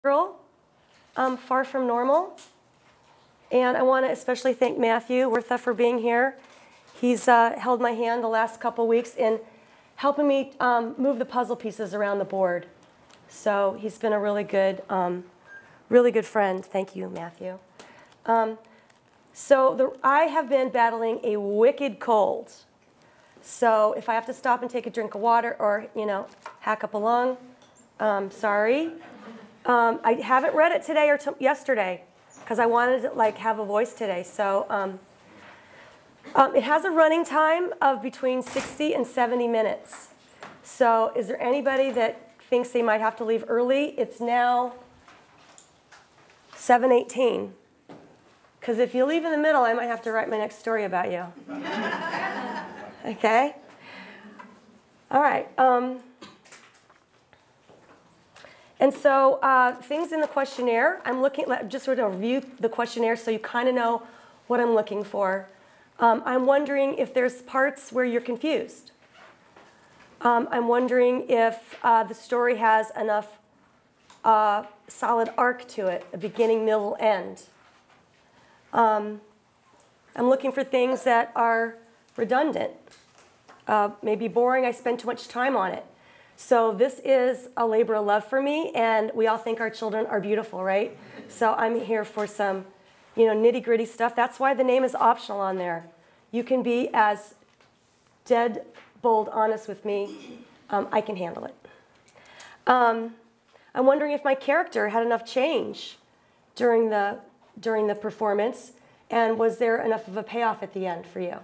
girl, Far From Normal. And I want to especially thank Matthew Wirtha for being here. He's held my hand the last couple weeks in helping me move the puzzle pieces around the board. So he's been a really good friend. Thank you, Matthew. I have been battling a wicked cold. So if I have to stop and take a drink of water or, hack up a lung, sorry. I haven't read it today or yesterday because I wanted to have a voice today. So it has a running time of between 60 and 70 minutes. So is there anybody that thinks they might have to leave early? It's now 7:18. Because if you leave in the middle, I might have to write my next story about you. Okay? All right. And so things in the questionnaire, just sort of review the questionnaire so you kind of know what I'm looking for. I'm wondering if there's parts where you're confused. I'm wondering if the story has enough solid arc to it, a beginning, middle, end. I'm looking for things that are redundant, maybe boring. I spend too much time on it. So this is a labor of love for me, and we all think our children are beautiful, right? So I'm here for some, nitty-gritty stuff. That's why the name is optional on there. You can be as dead, bold, honest with me. I can handle it. I'm wondering if my character had enough change during the performance, and was there enough of a payoff at the end for you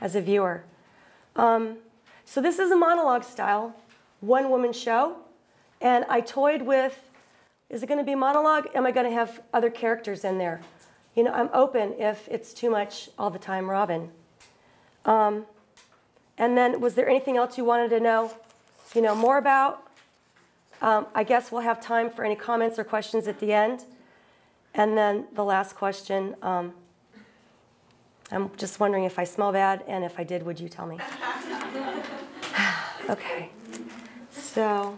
as a viewer? So this is a monologue style, one-woman show, and I toyed with, is it going to be monologue? Am I going to have other characters in there? I'm open if it's too much all the time, Robyn. And then was there anything else you wanted to know, more about? I guess we'll have time for any comments or questions at the end. And then the last question, I'm just wondering if I smell bad, and if I did, would you tell me? Okay. So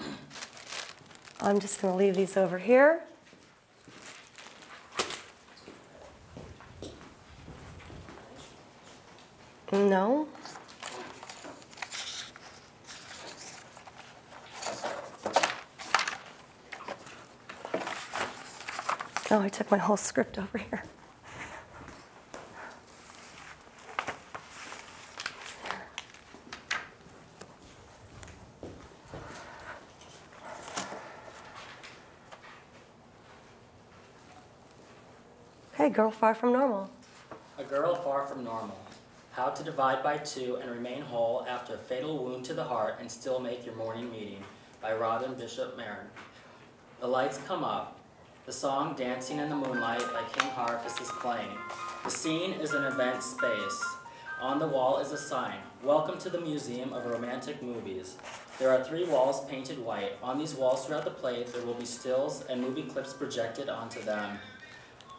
I'm just going to leave these over here. No. Oh, I took my whole script over here. Okay, girl far from normal. A girl far from normal. How to divide by two and remain whole after a fatal wound to the heart and still make your morning meeting, by Robyn Bishop Marin. The lights come up. The song Dancing in the Moonlight by King Harvest is playing. The scene is an event space. On the wall is a sign, "Welcome to the Museum of Romantic Movies." There are 3 walls painted white. On these walls throughout the play, there will be stills and movie clips projected onto them.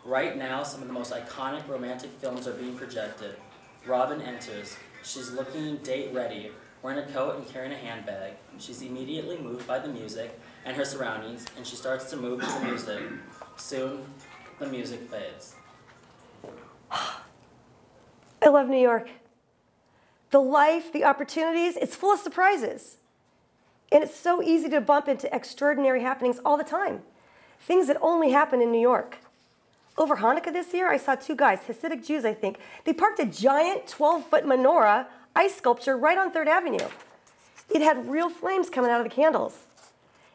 Right now, some of the most iconic romantic films are being projected. Robyn enters. She's looking date ready, wearing a coat and carrying a handbag. She's immediately moved by the music and her surroundings, and she starts to move to the music. Soon, the music fades. I love New York. The life, the opportunities, it's full of surprises. And it's so easy to bump into extraordinary happenings all the time. Things that only happen in New York. Over Hanukkah this year, I saw 2 guys, Hasidic Jews, I think. They parked a giant 12-foot menorah ice sculpture right on 3rd Avenue. It had real flames coming out of the candles.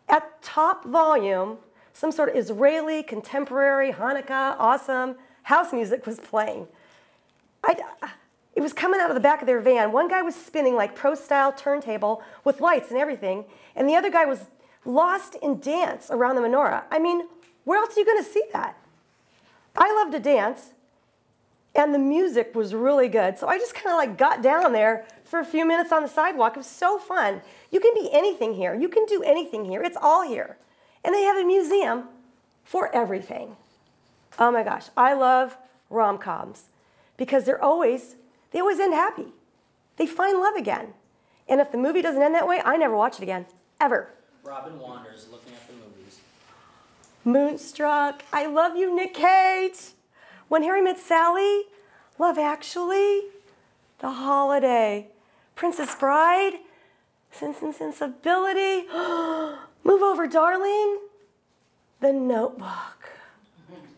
At top volume, some sort of Israeli, contemporary, Hanukkah, awesome house music was playing. It was coming out of the back of their van. One guy was spinning like pro-style turntable with lights and everything, and the other guy was lost in dance around the menorah. I mean, where else are you going to see that? I love to dance, and the music was really good. So I just kind of got down there for a few minutes on the sidewalk. It was so fun. You can be anything here. You can do anything here. It's all here. And they have a museum for everything. Oh my gosh, I love rom-coms because they always end happy. They find love again. And if the movie doesn't end that way, I never watch it again, ever. Robyn wanders, looking at the movies. Moonstruck. I love you, Nick Cage. When Harry Met Sally. Love Actually. The Holiday. Princess Bride. Sense and Sensibility. Move Over, Darling. The Notebook.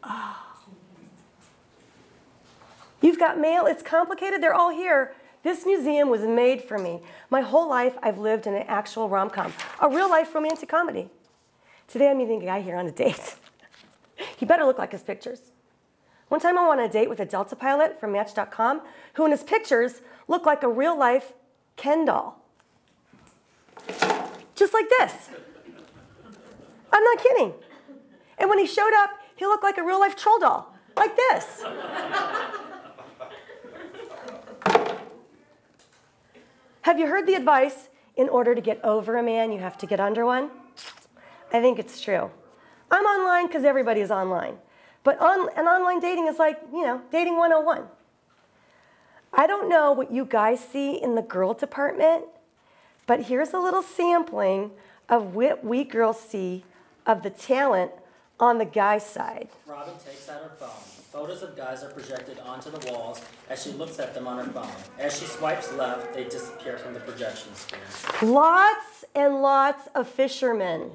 Oh. You've Got Mail. It's complicated. They're all here. This museum was made for me. My whole life, I've lived in an actual rom-com, a real-life romantic comedy. Today, I'm meeting a guy here on a date. He better look like his pictures. One time, I went on a date with a Delta pilot from Match.com, who in his pictures looked like a real-life Ken doll. Just like this. I'm not kidding. And when he showed up, he looked like a real-life troll doll, like this. Have you heard the advice, in order to get over a man, you have to get under one? I think it's true. I'm online because everybody is online. But online dating is like, dating 101. I don't know what you guys see in the girl department, but here's a little sampling of what we girls see of the talent on the guy side. Robyn takes out her phone. Photos of guys are projected onto the walls as she looks at them on her phone. As she swipes left, they disappear from the projection screen. Lots and lots of fishermen.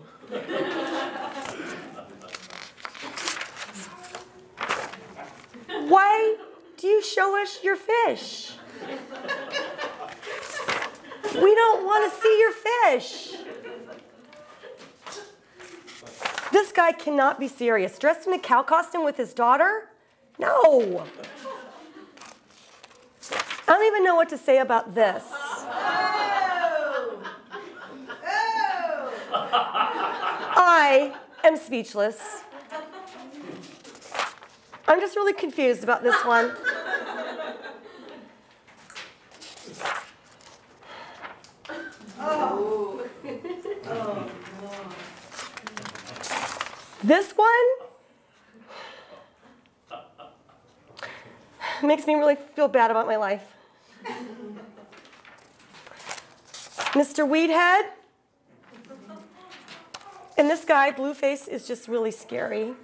Why do you show us your fish? We don't want to see your fish. This guy cannot be serious. Dressed in a cow costume with his daughter? No. I don't even know what to say about this. I am speechless. I'm just really confused about this one. Oh. This one makes me really feel bad about my life. Mr. Weedhead. And this guy, Blueface, is just really scary.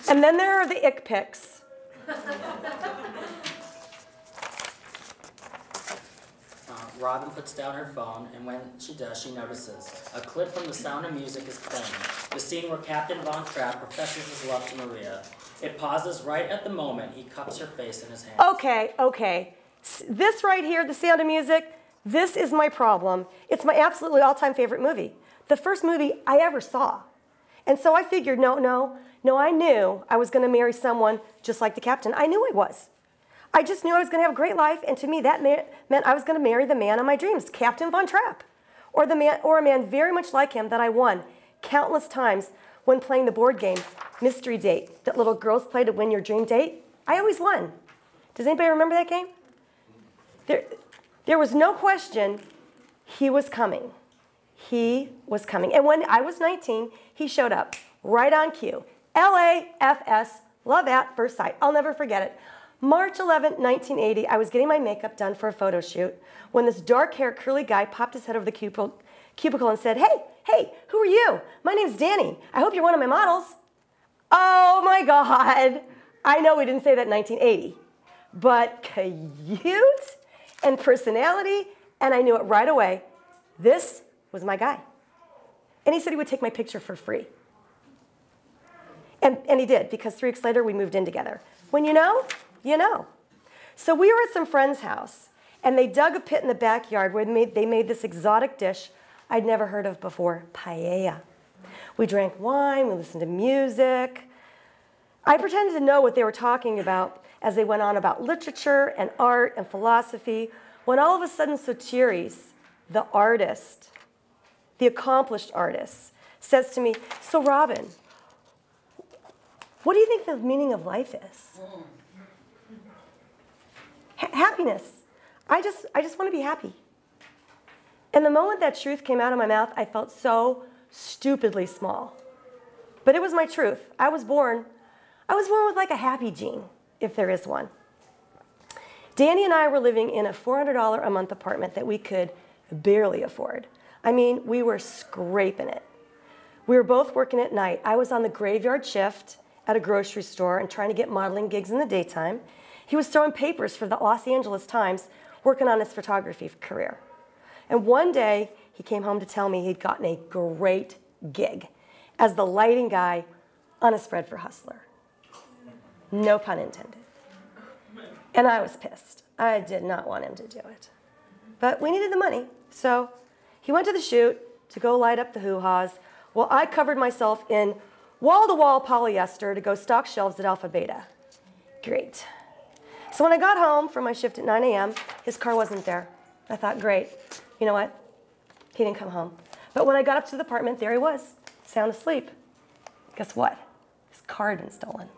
And then there are the ick pics. Robyn puts down her phone, and when she does, she notices. A clip from The Sound of Music is playing. The scene where Captain Von Trapp professes his love to Maria. It pauses right at the moment he cups her face in his hands. Okay. This right here, The Sound of Music, this is my problem. It's my absolutely all-time favorite movie. The first movie I ever saw. And so I figured, no, I knew I was going to marry someone just like the captain. I knew I was. I just knew I was going to have a great life, and to me that meant I was going to marry the man of my dreams, Captain Von Trapp, or a man very much like him that I won countless times when playing the board game Mystery Date that little girls play to win your dream date. I always won. Does anybody remember that game? There was no question he was coming. He was coming. And when I was 19, he showed up right on cue. LAFS, love at first sight. I'll never forget it. March 11, 1980, I was getting my makeup done for a photo shoot when this dark-haired, curly guy popped his head over the cubicle and said, hey, who are you? My name's Danny. I hope you're one of my models. Oh, my God. I know we didn't say that in 1980, but cute and personality, and I knew it right away. This was my guy. And he said he would take my picture for free. And he did, because 3 weeks later, we moved in together. When you know, you know. So we were at some friend's house, and they dug a pit in the backyard where they made this exotic dish I'd never heard of before, paella. We drank wine, we listened to music. I pretended to know what they were talking about as they went on about literature and art and philosophy, when all of a sudden Sotiris, the artist, the accomplished artist, says to me, so Robyn, what do you think the meaning of life is? Happiness. I just want to be happy. And the moment that truth came out of my mouth, I felt so stupidly small. But it was my truth. I was born with like a happy gene, if there is one. Danny and I were living in a $400 a month apartment that we could barely afford. I mean, we were scraping it. We were both working at night. I was on the graveyard shift at a grocery store and trying to get modeling gigs in the daytime. He was throwing papers for the Los Angeles Times, working on his photography career. And one day, he came home to tell me he'd gotten a great gig as the lighting guy on a spread for Hustler. No pun intended. And I was pissed. I did not want him to do it. But we needed the money, so he went to the shoot to go light up the hoo-haws while I covered myself in wall-to-wall polyester to go stock shelves at Alpha Beta. Great. So when I got home from my shift at 9 a.m., his car wasn't there. I thought, great. You know what? He didn't come home. But when I got up to the apartment, there he was, sound asleep. Guess what? His car had been stolen.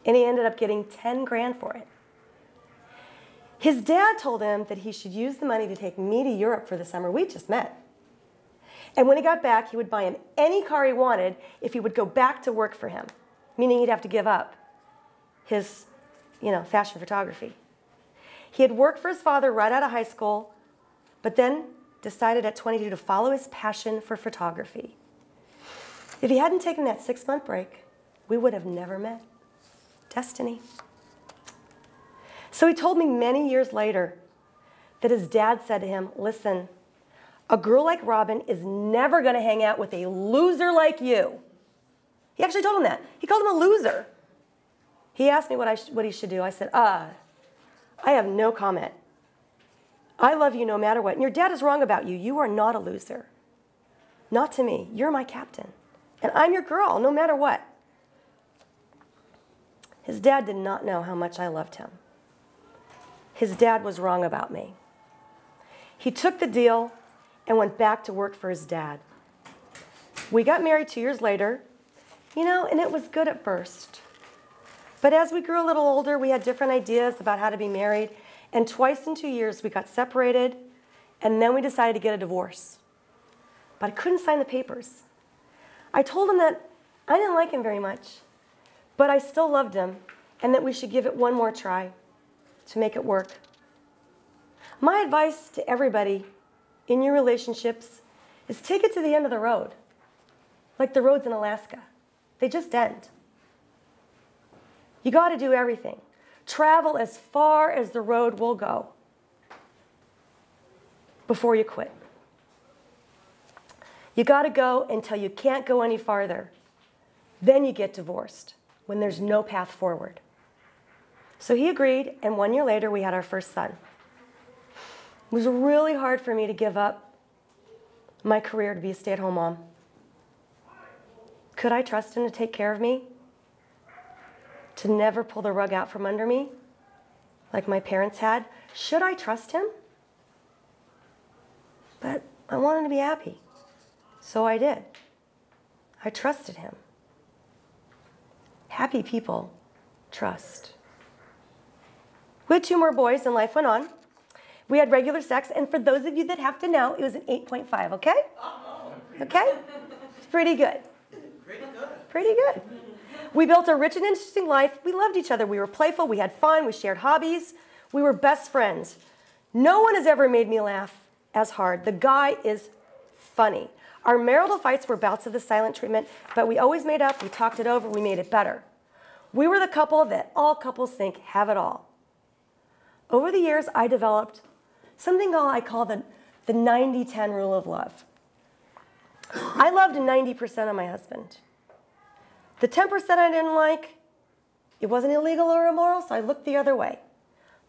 And he ended up getting 10 grand for it. His dad told him that he should use the money to take me to Europe for the summer. We just met. And when he got back, he would buy him any car he wanted if he would go back to work for him, meaning he'd have to give up his, fashion photography. He had worked for his father right out of high school, but then decided at 22 to follow his passion for photography. If he hadn't taken that 6-month break, we would have never met. Destiny. So he told me many years later that his dad said to him, listen, a girl like Robyn is never going to hang out with a loser like you. He actually told him that. He called him a loser. He asked me what he should do. I said, I have no comment. I love you no matter what. And your dad is wrong about you. You are not a loser. Not to me. You're my captain. And I'm your girl, no matter what. His dad did not know how much I loved him. His dad was wrong about me. He took the deal and went back to work for his dad. We got married 2 years later, and it was good at first. But as we grew a little older, we had different ideas about how to be married, and twice in 2 years we got separated, and then we decided to get a divorce. But I couldn't sign the papers. I told him that I didn't like him very much, but I still loved him, and that we should give it one more try to make it work. My advice to everybody in your relationships is take it to the end of the road, like the roads in Alaska. They just end. You got to do everything. Travel as far as the road will go before you quit. You got to go until you can't go any farther. Then you get divorced when there's no path forward. So he agreed, and 1 year later, we had our first son. It was really hard for me to give up my career to be a stay-at-home mom. Could I trust him to take care of me? To never pull the rug out from under me, like my parents had? Should I trust him? But I wanted to be happy, so I did. I trusted him. Happy people trust. We had 2 more boys, and life went on. We had regular sex, and for those of you that have to know, it was an 8.5, okay? Okay? It's pretty good. Pretty good. We built a rich and interesting life. We loved each other. We were playful. We had fun. We shared hobbies. We were best friends. No one has ever made me laugh as hard. The guy is funny. Our marital fights were bouts of the silent treatment, but we always made up. We talked it over. We made it better. We were the couple that all couples think have it all. Over the years, I developed something I call the 90-10 rule of love. I loved 90% of my husband. The 10% I didn't like, it wasn't illegal or immoral, so I looked the other way.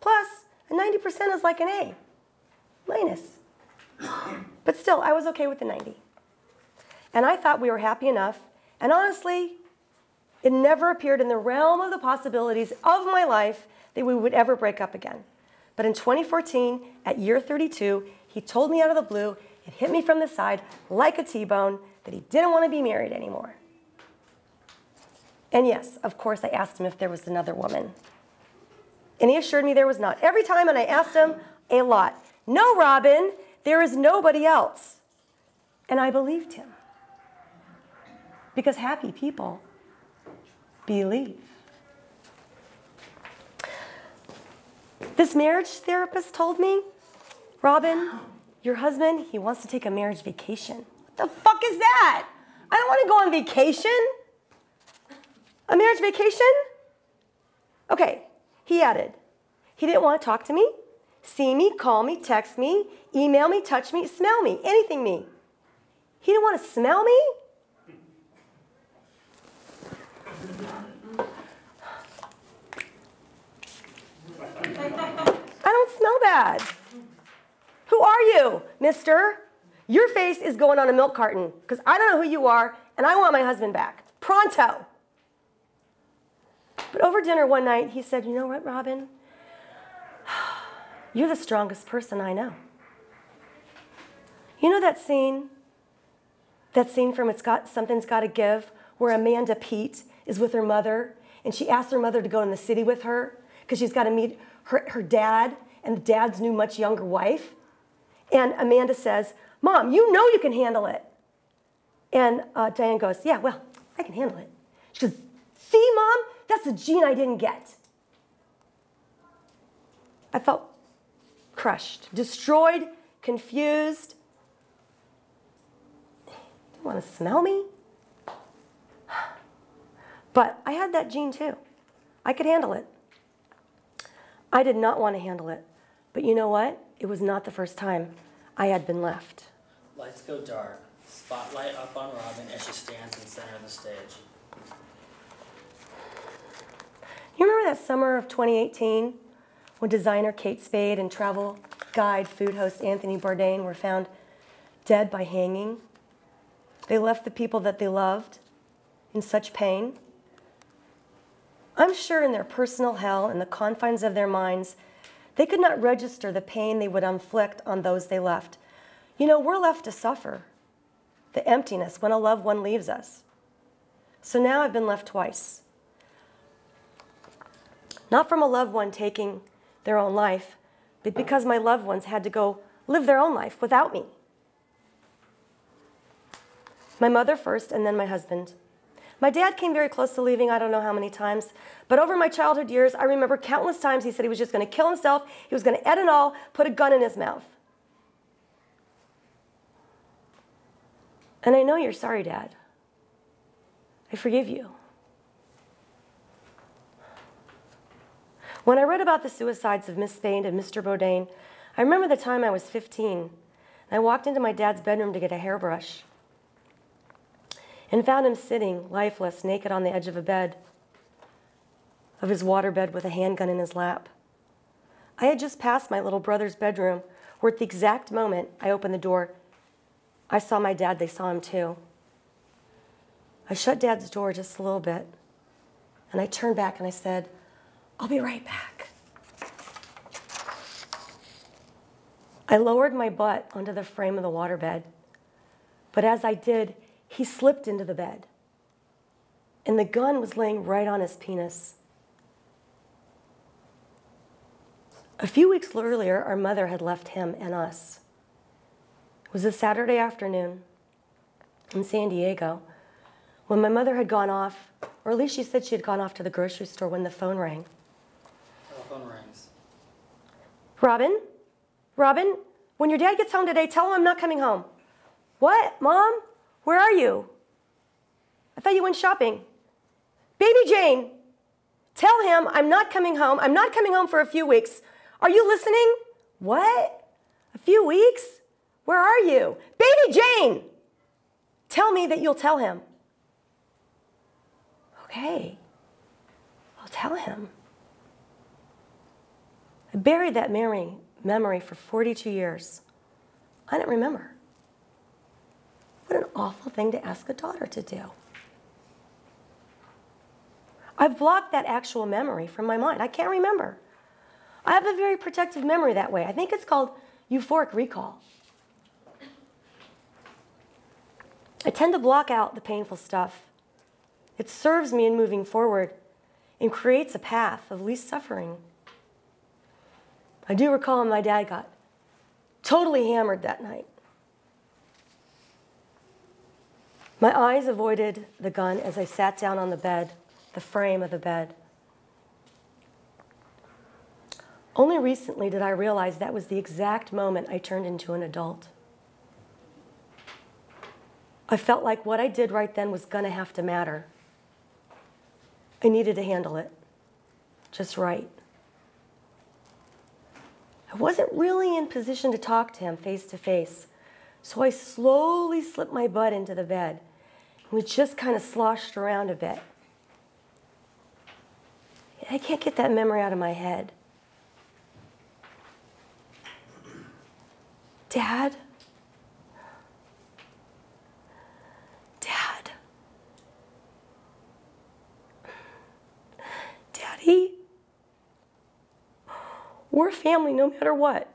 Plus, a 90% is like an A, minus. But still, I was okay with the 90. And I thought we were happy enough, and honestly, it never appeared in the realm of the possibilities of my life that we would ever break up again. But in 2014, at year 32, he told me out of the blue, it hit me from the side like a T-bone, that he didn't want to be married anymore. And yes, of course, I asked him if there was another woman. And he assured me there was not. Every time, and I asked him a lot, no, Robyn, there is nobody else. And I believed him. Because happy people believe. This marriage therapist told me, Robyn, your husband, he wants to take a marriage vacation. What the fuck is that? I don't want to go on vacation. A marriage vacation? Okay, he added, he didn't want to talk to me, see me, call me, text me, email me, touch me, smell me, anything me. He didn't want to smell me? I don't smell bad. Who are you, mister? Your face is going on a milk carton because I don't know who you are and I want my husband back. Pronto. But over dinner one night, he said, you know what, Robyn? You're the strongest person I know. You know that scene? That scene from Something's Gotta Give, where Amanda Peet is with her mother, and she asks her mother to go in the city with her because she's got to meet her dad and the dad's new, much younger wife. And Amanda says, Mom, you know you can handle it. And Diane goes, yeah, well, I can handle it. She goes, see, Mom? That's the gene I didn't get. I felt crushed, destroyed, confused. You want to smell me? But I had that gene too. I could handle it. I did not want to handle it. But you know what? It was not the first time I had been left. Lights go dark. Spotlight up on Robyn as she stands in the center of the stage. You remember that summer of 2018 when designer Kate Spade and travel guide food host Anthony Bourdain were found dead by hanging? They left the people that they loved in such pain. I'm sure in their personal hell, in the confines of their minds, they could not register the pain they would inflict on those they left. You know, we're left to suffer the emptiness when a loved one leaves us. So now I've been left twice. Not from a loved one taking their own life, but because my loved ones had to go live their own life without me. My mother first, and then my husband. My dad came very close to leaving, I don't know how many times, but over my childhood years, I remember countless times he said he was just going to kill himself, he was going to end it all, put a gun in his mouth. And I know you're sorry, Dad. I forgive you. When I read about the suicides of Miss Spade and Mr. Bourdain, I remember the time I was 15, and I walked into my dad's bedroom to get a hairbrush and found him sitting, lifeless, naked on the edge of his waterbed with a handgun in his lap. I had just passed my little brother's bedroom, where at the exact moment I opened the door, I saw my dad, they saw him too. I shut Dad's door just a little bit, and I turned back and I said, I'll be right back. I lowered my butt onto the frame of the waterbed, but as I did, he slipped into the bed, and the gun was laying right on his penis. A few weeks earlier, our mother had left him and us. It was a Saturday afternoon in San Diego when my mother had gone off, or at least she said she had gone off to the grocery store when the phone rang. The phone rings. Robyn? Robyn, when your dad gets home today, tell him I'm not coming home. What, Mom? Where are you? I thought you went shopping. Baby Jane, tell him I'm not coming home. I'm not coming home for a few weeks. Are you listening? What? A few weeks? Where are you? Baby Jane, tell me that you'll tell him. Okay, I'll tell him. I buried that memory for 42 years. I don't remember. What an awful thing to ask a daughter to do. I've blocked that actual memory from my mind. I can't remember. I have a very protective memory that way. I think it's called euphoric recall. I tend to block out the painful stuff. It serves me in moving forward and creates a path of least suffering. I do recall my dad got totally hammered that night. My eyes avoided the gun as I sat down on the bed, the frame of the bed. Only recently did I realize that was the exact moment I turned into an adult. I felt like what I did right then was going to have to matter. I needed to handle it just right. I wasn't really in position to talk to him face to face, so I slowly slipped my butt into the bed and we just kind of sloshed around a bit. I can't get that memory out of my head. Dad? Dad? Daddy? We're a family no matter what.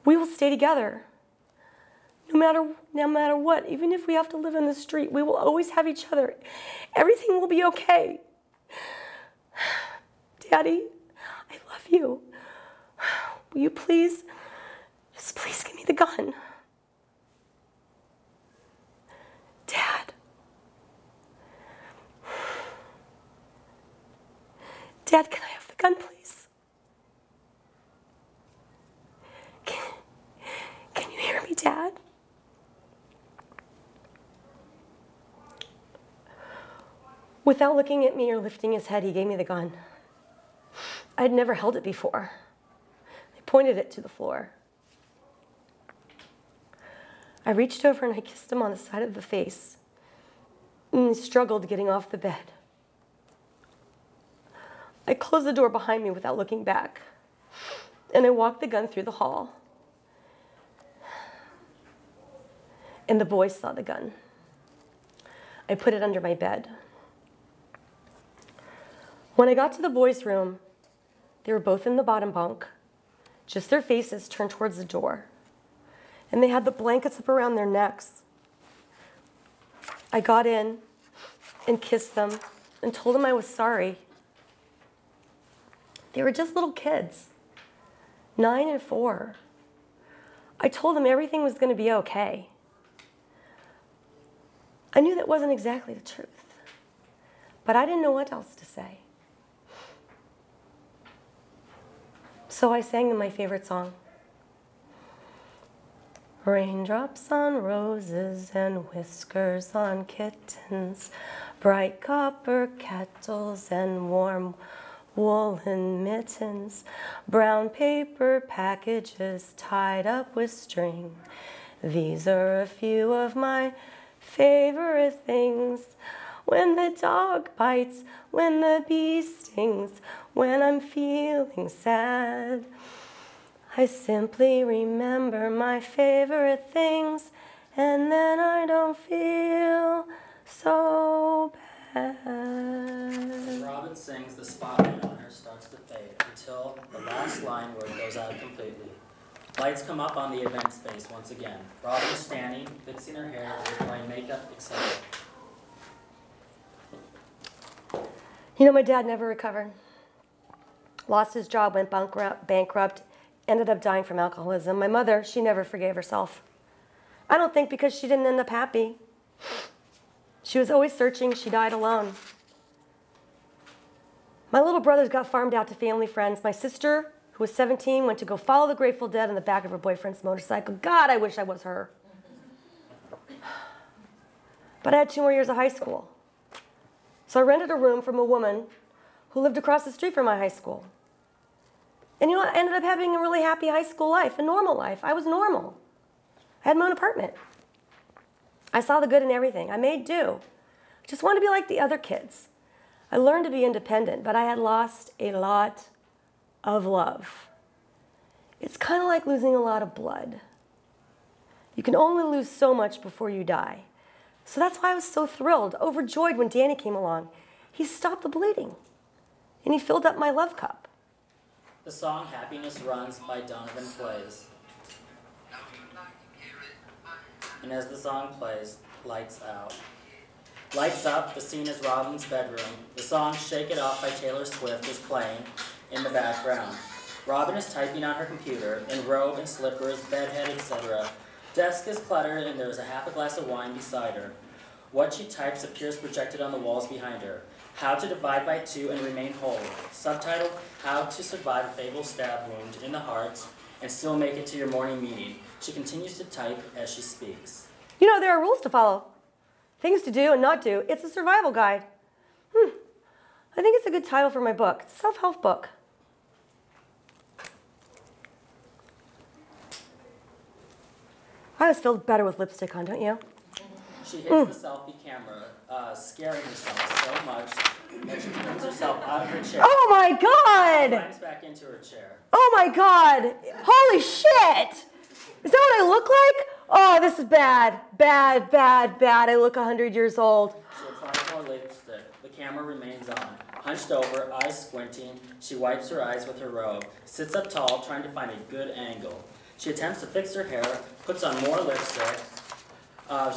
We will stay together. No matter what, even if we have to live in the street, we will always have each other. Everything will be okay. Daddy, I love you. Will you please, just please give me the gun? Dad. Dad, can I have the gun, please? Can you hear me, Dad? Without looking at me or lifting his head, he gave me the gun. I'd never held it before. I pointed it to the floor. I reached over and I kissed him on the side of the face. And he struggled getting off the bed. I closed the door behind me without looking back. And I walked the gun through the hall. And the boys saw the gun. I put it under my bed. When I got to the boys' room, they were both in the bottom bunk, just their faces turned towards the door. And they had the blankets up around their necks. I got in and kissed them and told them I was sorry. They were just little kids, 9 and 4. I told them everything was going to be okay. I knew that wasn't exactly the truth, but I didn't know what else to say. So I sang them my favorite song. Raindrops on roses and whiskers on kittens, bright copper kettles and warm woolen mittens, brown paper packages tied up with string. These are a few of my favorite things. When the dog bites, when the bee stings, when I'm feeling sad, I simply remember my favorite things, and then I don't feel so bad. As Robyn sings, the spotlight on her starts to fade until the last line where it goes out completely. Lights come up on the event space once again. Robyn is standing, fixing her hair, applying makeup, etc. You know, my dad never recovered. Lost his job, went bankrupt, ended up dying from alcoholism. My mother, she never forgave herself. I don't think because she didn't end up happy. She was always searching. She died alone. My little brothers got farmed out to family friends. My sister, who was 17, went to go follow the Grateful Dead on the back of her boyfriend's motorcycle. God, I wish I was her. But I had 2 more years of high school. So I rented a room from a woman who lived across the street from my high school. And you know what? I ended up having a really happy high school life, a normal life. I was normal. I had my own apartment. I saw the good in everything. I made do. I just wanted to be like the other kids. I learned to be independent, but I had lost a lot of love. It's kind of like losing a lot of blood. You can only lose so much before you die. So that's why I was so thrilled, overjoyed when Danny came along. He stopped the bleeding, and he filled up my love cup. The song Happiness Runs by Donovan plays. And as the song plays, lights out. Lights up, the scene is Robyn's bedroom. The song Shake It Off by Taylor Swift is playing in the background. Robyn is typing on her computer, in robe and slippers, bedhead, etc. Desk is cluttered and there is a half a glass of wine beside her. What she types appears projected on the walls behind her. How to divide by 2 and remain whole. Subtitled, How to Survive a Fatal Stab Wound in the Heart and Still Make It to Your Morning Meeting She continues to type as she speaks. You know, there are rules to follow. Things to do and not do. It's a survival guide. I think it's a good title for my book. It's a self-help book. I always feel better with lipstick on, don't you? She hits the selfie camera, scaring herself so much that she throws herself out of her chair. Oh my God! She climbs back into her chair. Oh my God! Holy shit! Is that what I look like? Oh, this is bad. Bad, bad, bad. I look 100 years old. She applies more lipstick. The camera remains on. Hunched over, eyes squinting, she wipes her eyes with her robe, sits up tall, trying to find a good angle. She attempts to fix her hair, puts on more lipstick.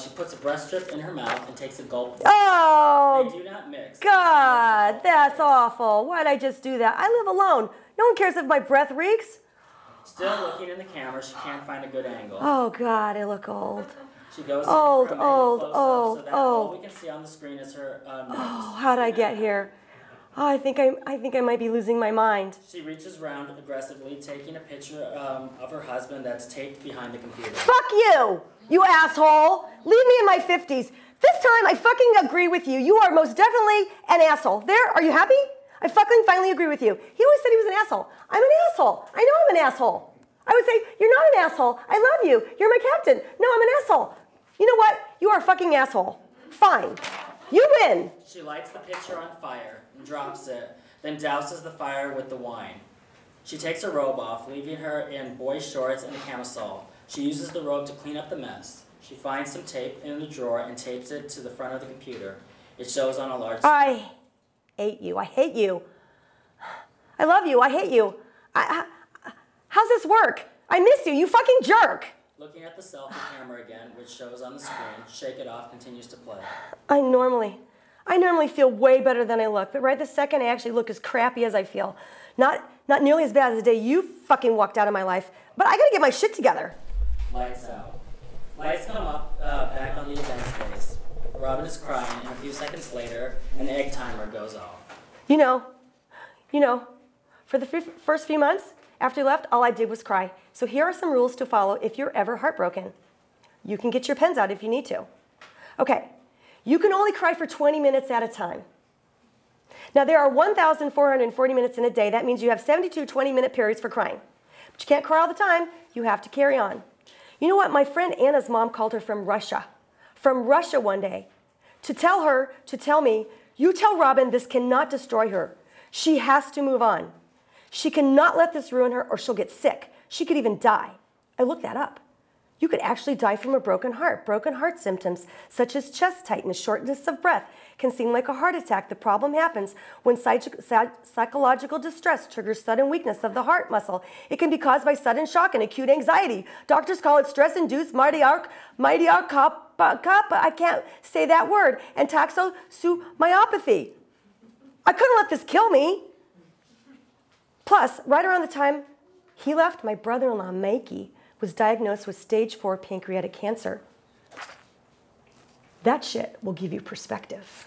She puts a breast strip in her mouth and takes a gulp. Oh, they do not mix. God, that's awful. Why'd I just do that? I live alone. No one cares if my breath reeks. Still looking in the camera, she can't find a good angle. Oh, God, I look old. She goes old, from old, close-up old, so that old. all we can see on the screen is her nose. Oh, how'd I get here? Oh, I think I might be losing my mind. She reaches around aggressively, taking a picture of her husband that's taped behind the computer. Fuck you, you asshole. Leave me in my 50s. This time I fucking agree with you. You are most definitely an asshole. There, are you happy? I fucking finally agree with you. He always said he was an asshole. I'm an asshole. I know I'm an asshole. I would say, you're not an asshole. I love you. You're my captain. No, I'm an asshole. You know what? You are a fucking asshole. Fine. You win. She lights the picture on fire and drops it, then douses the fire with the wine. She takes her robe off, leaving her in boy shorts and a camisole. She uses the robe to clean up the mess. She finds some tape in the drawer and tapes it to the front of the computer. It shows on a large screen. I hate you. I hate you. I love you. I hate you. How's this work? I miss you. You fucking jerk. Looking at the selfie camera again, which shows on the screen, Shake It Off continues to play. I normally feel way better than I look, but right this second I actually look as crappy as I feel. Not nearly as bad as the day you fucking walked out of my life, but I gotta get my shit together. Lights out. Lights come up back on the event space. Robyn is crying, and a few seconds later, an egg timer goes off. You know, for the first few months after you left, all I did was cry. So here are some rules to follow if you're ever heartbroken. You can get your pens out if you need to. Okay, you can only cry for 20 minutes at a time. Now there are 1,440 minutes in a day. That means you have 72 20-minute periods for crying. But you can't cry all the time. You have to carry on. You know what? My friend Anna's mom called her from Russia one day to tell me, you tell Robyn this cannot destroy her. She has to move on. She cannot let this ruin her or she'll get sick. She could even die. I looked that up. You could actually die from a broken heart. Broken heart symptoms, such as chest tightness, shortness of breath, can seem like a heart attack. The problem happens when psychological distress triggers sudden weakness of the heart muscle. It can be caused by sudden shock and acute anxiety. Doctors call it stress-induced I can't say that word, and toxomyopathy. I couldn't let this kill me. Plus, right around the time he left, my brother-in-law, Mikey, was diagnosed with stage 4 pancreatic cancer. That shit will give you perspective.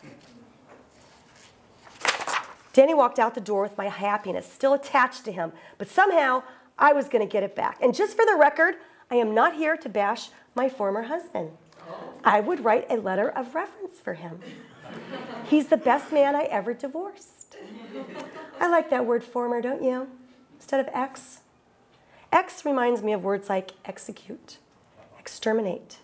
Danny walked out the door with my happiness still attached to him, but somehow I was going to get it back. And just for the record, I am not here to bash my former husband. I would write a letter of reference for him. He's the best man I ever divorced. I like that word former, don't you? Instead of ex. Ex reminds me of words like execute, exterminate,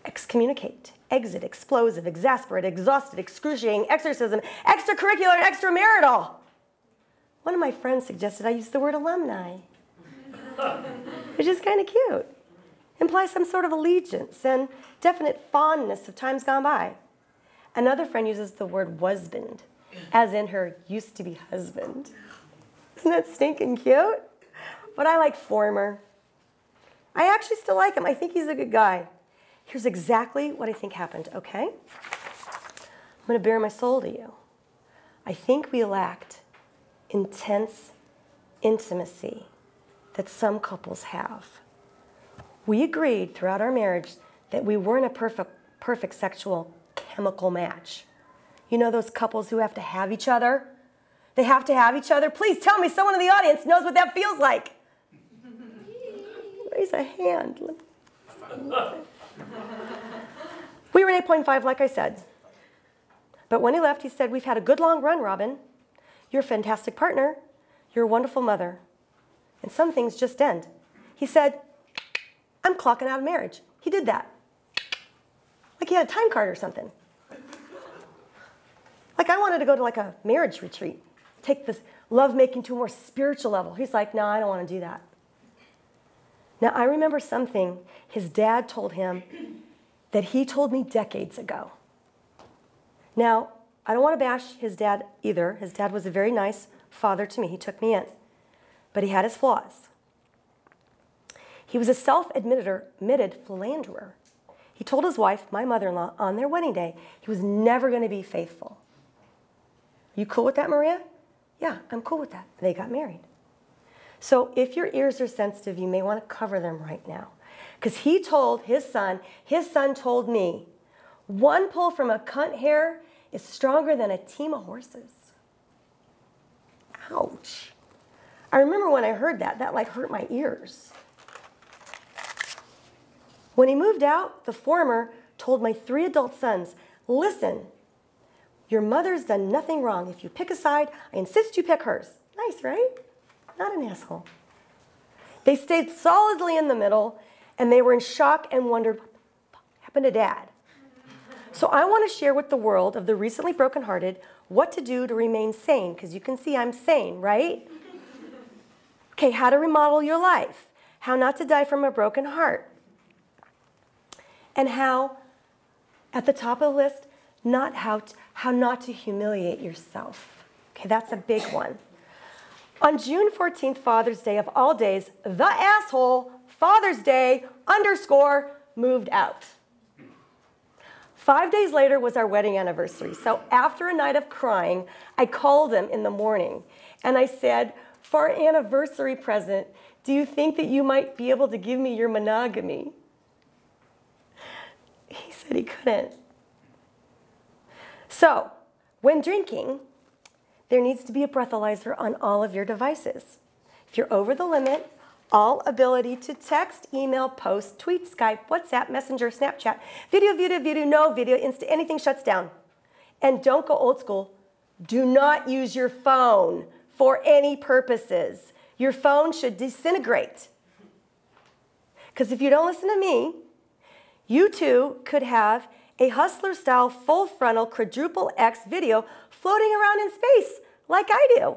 excommunicate, exit, explosive, exasperate, exhausted, excruciating, exorcism, extracurricular, and extramarital. One of my friends suggested I use the word alumni, which is kind of cute. Implies some sort of allegiance and definite fondness of times gone by. Another friend uses the word wasband, as in her used-to-be husband. Isn't that stinking cute? But I like former. I actually still like him. I think he's a good guy. Here's exactly what I think happened, okay? I'm going to bare my soul to you. I think we lacked intense intimacy that some couples have. We agreed throughout our marriage that we weren't a perfect sexual chemical match. You know those couples who have to have each other? They have to have each other. Please tell me someone in the audience knows what that feels like. Raise a hand. We were an 8.5, like I said. But when he left, he said, we've had a good long run, Robyn. You're a fantastic partner. You're a wonderful mother. And some things just end. He said, I'm clocking out of marriage. He did that. Like he had a time card or something. Like I wanted to go to like a marriage retreat. Take this lovemaking to a more spiritual level. He's like, no, I don't want to do that. Now, I remember something his dad told him that he told me decades ago. Now, I don't want to bash his dad either. His dad was a very nice father to me. He took me in. But he had his flaws. He was a self-admitted philanderer. He told his wife, my mother-in-law, on their wedding day, he was never going to be faithful. You cool with that, Maria? Yeah, I'm cool with that. They got married. So if your ears are sensitive, you may want to cover them right now. Because he told his son told me, one pull from a cunt hair is stronger than a team of horses. Ouch. I remember when I heard that, that like hurt my ears. When he moved out, the former told my 3 adult sons, listen, your mother's done nothing wrong. If you pick a side, I insist you pick hers. Nice, right? Not an asshole. They stayed solidly in the middle, and they were in shock and wondered, what the fuck happened to Dad? So I want to share with the world of the recently brokenhearted what to do to remain sane, because you can see I'm sane, right? Okay, how to remodel your life, how not to die from a broken heart, and how, at the top of the list, how not to humiliate yourself. Okay, that's a big one. On June 14th, Father's Day of all days, the asshole, Father's Day, _ moved out. 5 days later was our wedding anniversary. So after a night of crying, I called him in the morning and I said, for our anniversary present, do you think that you might be able to give me your monogamy? He said he couldn't. So, when drinking, there needs to be a breathalyzer on all of your devices. If you're over the limit, all ability to text, email, post, tweet, Skype, WhatsApp, Messenger, Snapchat, video, no video, Insta, anything shuts down. And don't go old school. Do not use your phone for any purposes. Your phone should disintegrate. Because if you don't listen to me, you too could have a hustler-style, full frontal, quadruple X video floating around in space like I do.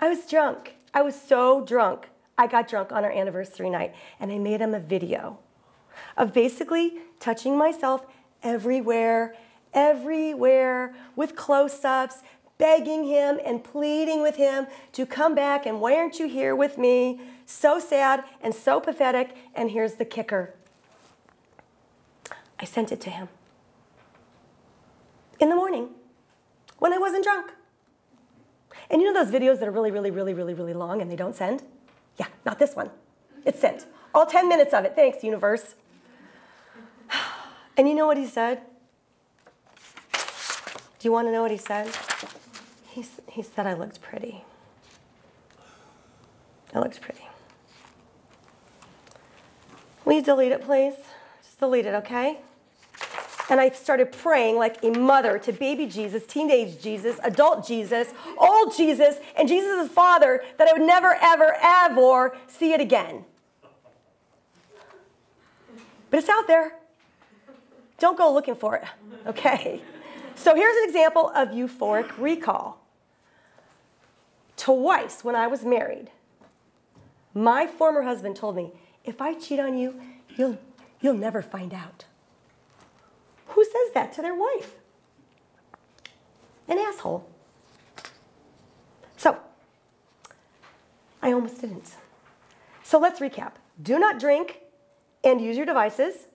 I was drunk. I was so drunk. I got drunk on our anniversary night, and I made him a video of basically touching myself everywhere, with close-ups, begging him and pleading with him to come back, and why aren't you here with me? So sad and so pathetic, and here's the kicker. I sent it to him in the morning when I wasn't drunk. And you know those videos that are really long and they don't send? Yeah, not this one. It's sent. All 10 minutes of it. Thanks, universe. And you know what he said? Do you want to know what he said? He said I looked pretty. I looked pretty. Will you delete it, please? Just delete it, okay? And I started praying like a mother to baby Jesus, teenage Jesus, adult Jesus, old Jesus, and Jesus' father that I would never, ever see it again. But it's out there. Don't go looking for it, okay? So here's an example of euphoric recall. Twice when I was married, my former husband told me, if I cheat on you, you'll never find out. Who says that to their wife? An asshole. So, I almost didn't. So let's recap. Do not drink and use your devices.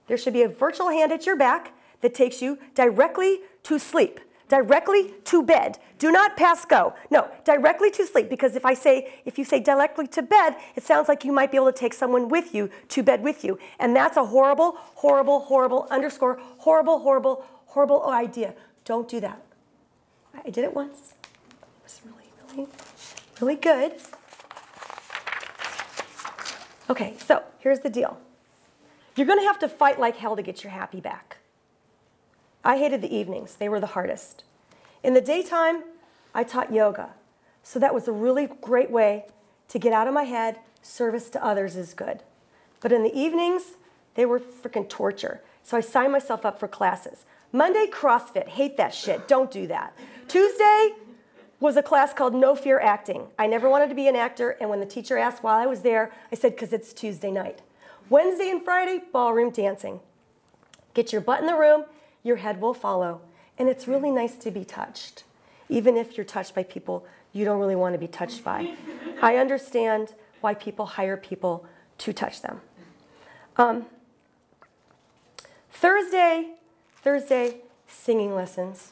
There should be a virtual hand at your back that takes you directly to sleep, directly to bed. Do not pass go. No, directly to sleep, because if you say directly to bed, it sounds like you might be able to take someone with you to bed with you. And that's a horrible idea. Don't do that. I did it once. It was really good. Okay, so here's the deal. You're going to have to fight like hell to get your happy back. I hated the evenings. They were the hardest. In the daytime, I taught yoga. So that was a really great way to get out of my head. Service to others is good. But in the evenings, they were freaking torture. So I signed myself up for classes. Monday, CrossFit. Hate that shit. Don't do that. Tuesday was a class called No Fear Acting. I never wanted to be an actor, and when the teacher asked why I was there, I said, because it's Tuesday night. Wednesday and Friday, ballroom dancing. Get your butt in the room, your head will follow. And it's really nice to be touched, even if you're touched by people you don't really want to be touched by. I understand why people hire people to touch them. Thursday, singing lessons.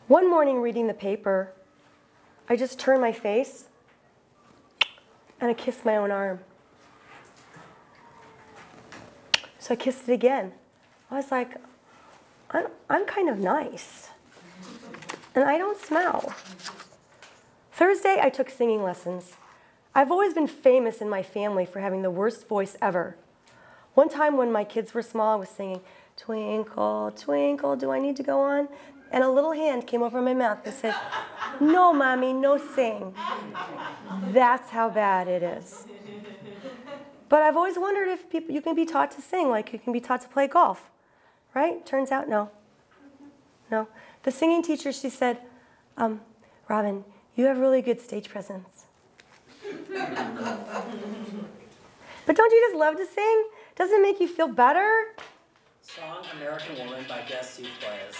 One morning reading the paper, I just turned my face and I kissed my own arm. So I kissed it again. I was like, I'm kind of nice. And I don't smell. Thursday, I took singing lessons. I've always been famous in my family for having the worst voice ever. One time when my kids were small, I was singing, "Twinkle, twinkle, do I need to go on?" And a little hand came over my mouth and said, "No, Mommy, no sing." That's how bad it is. But I've always wondered if you can be taught to sing like you can be taught to play golf, right? Turns out, no. No. The singing teacher, she said, "Robyn, you have really good stage presence." But don't you just love to sing? Doesn't it make you feel better? Song American Woman by Guess Who Plays.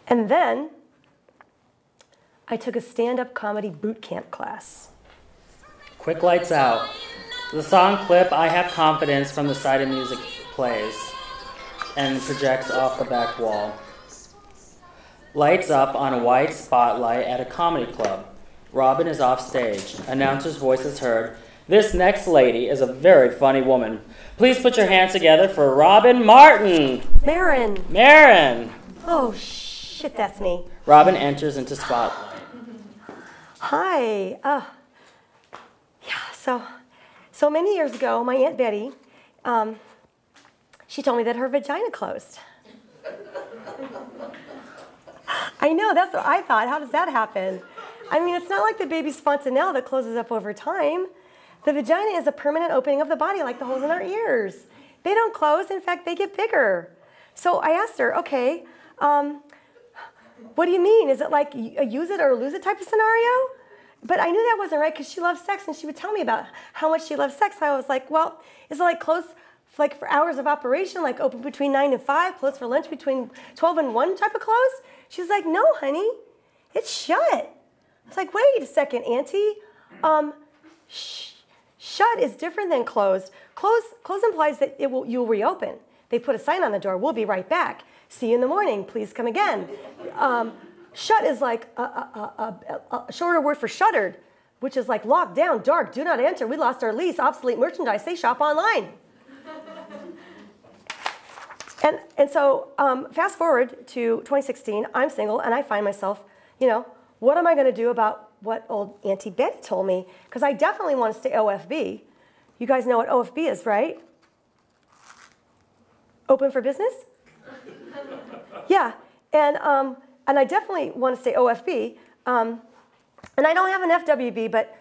And then I took a stand-up comedy boot camp class. Quick Lights Out. The song clip I Have Confidence from the side of music plays and projects off the back wall. Lights up on a white spotlight at a comedy club. Robyn is off stage. Announcer's voice is heard. This next lady is a very funny woman. Please put your hands together for Robyn Martin. Marin. Marin. Oh, shit, that's me. Robyn enters into spotlight. Hi. So many years ago, my Aunt Betty, she told me that her vagina closed. I know, that's what I thought. How does that happen? I mean, it's not like the baby's fontanelle that closes up over time. The vagina is a permanent opening of the body, like the holes in our ears. They don't close. In fact, they get bigger. So I asked her, okay, what do you mean? Is it like a use it or lose it type of scenario? But I knew that wasn't right because she loves sex and she would tell me about how much she loves sex. I was like, well, is it like closed like for hours of operation, like open between 9 and 5, closed for lunch between 12 and 1 type of close? She was like, no, honey, it's shut. I was like, wait a second, Auntie. Shut is different than closed. Closed implies that you'll reopen. They put a sign on the door, we'll be right back. See you in the morning, please come again. Shut is like a shorter word for shuttered, which is like locked down, dark, do not enter, we lost our lease, obsolete merchandise, they shop online. And so fast forward to 2016, I'm single and I find myself, what am I going to do about what old Auntie Betty told me? Because I definitely want to stay OFB. You guys know what OFB is, right? Open for business? Yeah, and I definitely want to stay OFB. And I don't have an FWB, but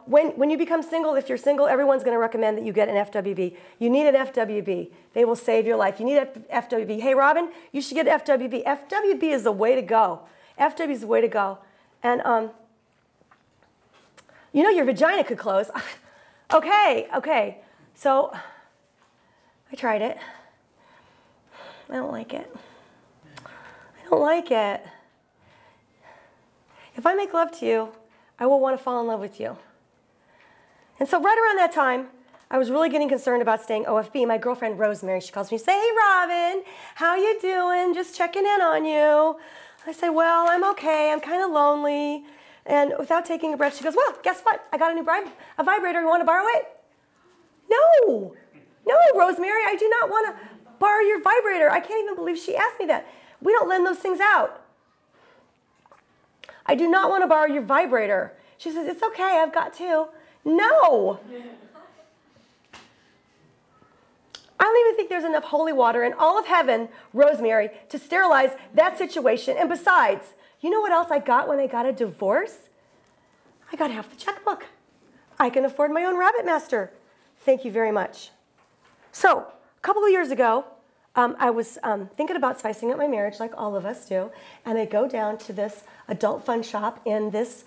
when you become single, if you're single, everyone's going to recommend that you get an FWB. You need an FWB. They will save your life. You need an FWB. Hey, Robyn, you should get FWB. FWB is the way to go. FWB is the way to go. And, your vagina could close. Okay. So I tried it. I don't like it. I don't like it. If I make love to you, I will want to fall in love with you. And so right around that time, I was really getting concerned about staying OFB. My girlfriend, Rosemary, she calls me and says, hey, Robyn, how you doing? Just checking in on you. I said, well, I'm okay. I'm kind of lonely. And without taking a breath, she goes, well, guess what? I got a new vibrator. You want to borrow it? No, Rosemary, I do not want to borrow your vibrator. I can't even believe she asked me that. We don't lend those things out. I do not want to borrow your vibrator. She says, it's okay, I've got two. No. I don't even think there's enough holy water in all of heaven, Rosemary, to sterilize that situation. And besides, you know what else I got when I got a divorce? I got half the checkbook. I can afford my own Rabbit Master. Thank you very much. So, a couple of years ago, I was thinking about spicing up my marriage like all of us do, and I go down to this adult fun shop in this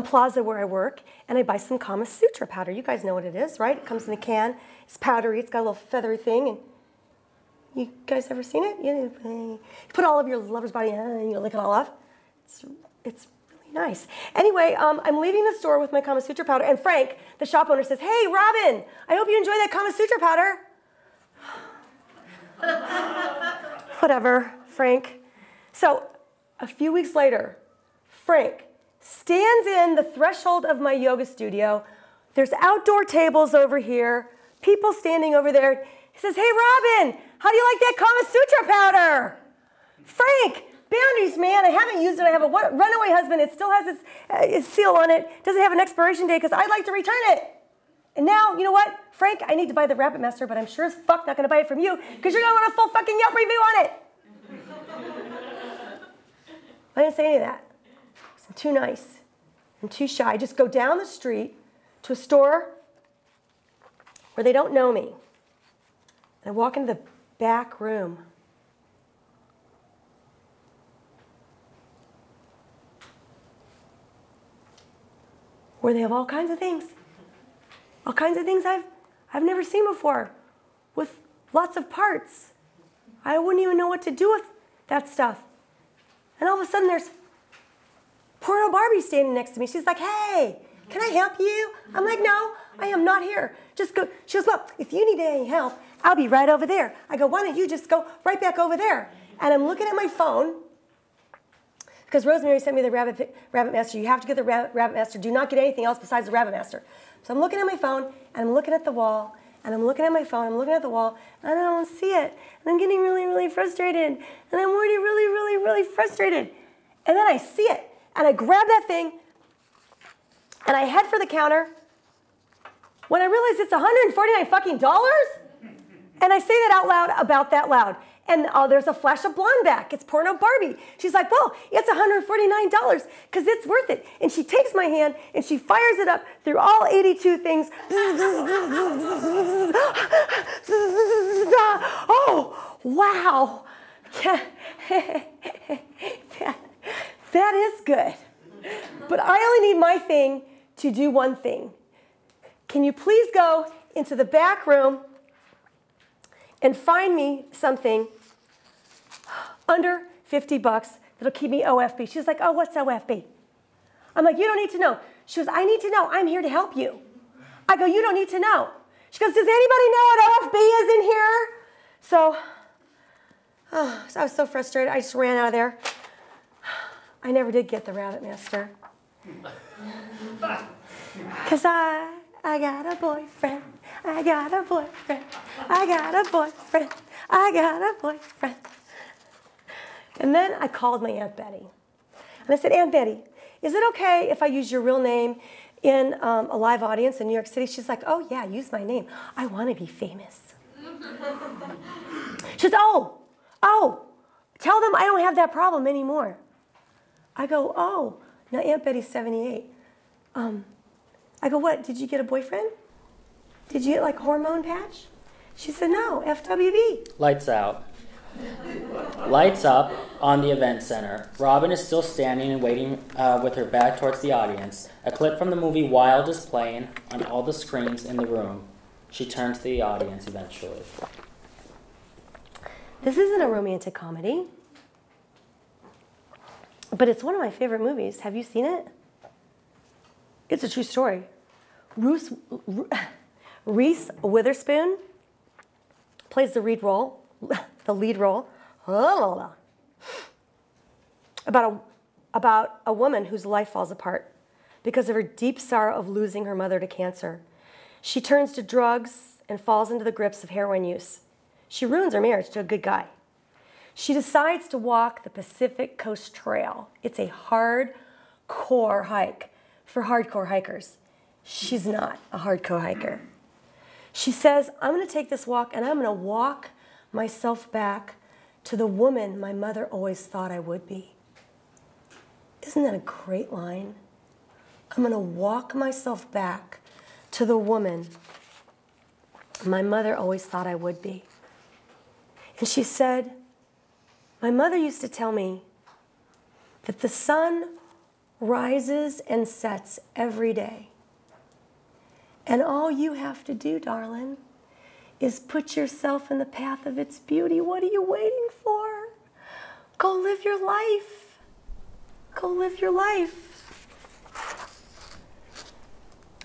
plaza where I work, and I buy some Kama Sutra powder. You guys know what it is, right? It comes in a can. It's powdery. It's got a little feathery thing. And you guys ever seen it? You put all of your lover's body in and you lick it all off. It's really nice. Anyway, I'm leaving the store with my Kama Sutra powder, and Frank, the shop owner, says, hey, Robyn, I hope you enjoy that Kama Sutra powder. Whatever, Frank. So a few weeks later, Frank stands in the threshold of my yoga studio. There's outdoor tables over here, people standing over there. He says, hey, Robyn, how do you like that Kama Sutra powder? Frank, boundaries, man. I haven't used it. I have a runaway husband. It still has its seal on it. Doesn't have an expiration date because I'd like to return it. And now, you know what? Frank, I need to buy the Rabbit Master, but I'm sure as fuck not going to buy it from you because you're going to want a full fucking Yelp review on it. I didn't say any of that. I'm too nice. I'm too shy. I just go down the street to a store where they don't know me. And I walk into the back room. Where they have all kinds of things. All kinds of things I've never seen before, with lots of parts. I wouldn't even know what to do with that stuff. And all of a sudden there's Porno Barbie standing next to me. She's like, hey, can I help you? I'm like, no, I am not here. Just go. She goes, well, if you need any help, I'll be right over there. I go, why don't you just go right back over there? And I'm looking at my phone, because Rosemary sent me the Rabbit Master. You have to get the Rabbit Master. Do not get anything else besides the Rabbit Master. So I'm looking at my phone, and I'm looking at the wall, and I'm looking at my phone, I'm looking at the wall, and I don't see it. And I'm getting really, really frustrated. And I'm already really, really, really frustrated. And then I see it, and I grab that thing, and I head for the counter. When I realize it's $149 fucking dollars, and I say that out loud about that loud. And there's a flash of blonde back. It's Porno Barbie. She's like, well, it's $149 because it's worth it. And she takes my hand and she fires it up through all 82 things. Oh, wow. That is good. But I only need my thing to do one thing. Can you please go into the back room and find me something under 50 bucks that'll keep me OFB. She's like, oh, what's OFB? I'm like, you don't need to know. She goes, I need to know. I'm here to help you. I go, you don't need to know. She goes, does anybody know what OFB is in here? So I was so frustrated. I just ran out of there. I never did get the Rabbit Master. Because I got a boyfriend. I got a boyfriend. I got a boyfriend. I got a boyfriend. And then I called my Aunt Betty. And I said, Aunt Betty, is it okay if I use your real name in a live audience in New York City? She's like, oh, yeah, use my name. I want to be famous. She says, oh, tell them I don't have that problem anymore. I go, oh, now Aunt Betty's 78. I go, what, did you get a boyfriend? Did you get like a hormone patch? She said, no, FWB. Lights out. Lights up on the event center. Robyn is still standing and waiting with her back towards the audience. A clip from the movie Wild is playing on all the screens in the room. She turns to the audience eventually. This isn't a romantic comedy, but it's one of my favorite movies. Have you seen it? It's a true story. Reese Witherspoon plays the lead role, about a woman whose life falls apart because of her deep sorrow of losing her mother to cancer. She turns to drugs and falls into the grips of heroin use. She ruins her marriage to a good guy. She decides to walk the Pacific Coast Trail. It's a hardcore hike for hardcore hikers. She's not a hardcore hiker. She says, I'm going to take this walk and I'm going to walk myself back to the woman my mother always thought I would be. Isn't that a great line? I'm going to walk myself back to the woman my mother always thought I would be. And she said, my mother used to tell me that the sun rises and sets every day. And all you have to do, darling, is put yourself in the path of its beauty. What are you waiting for? Go live your life. Go live your life.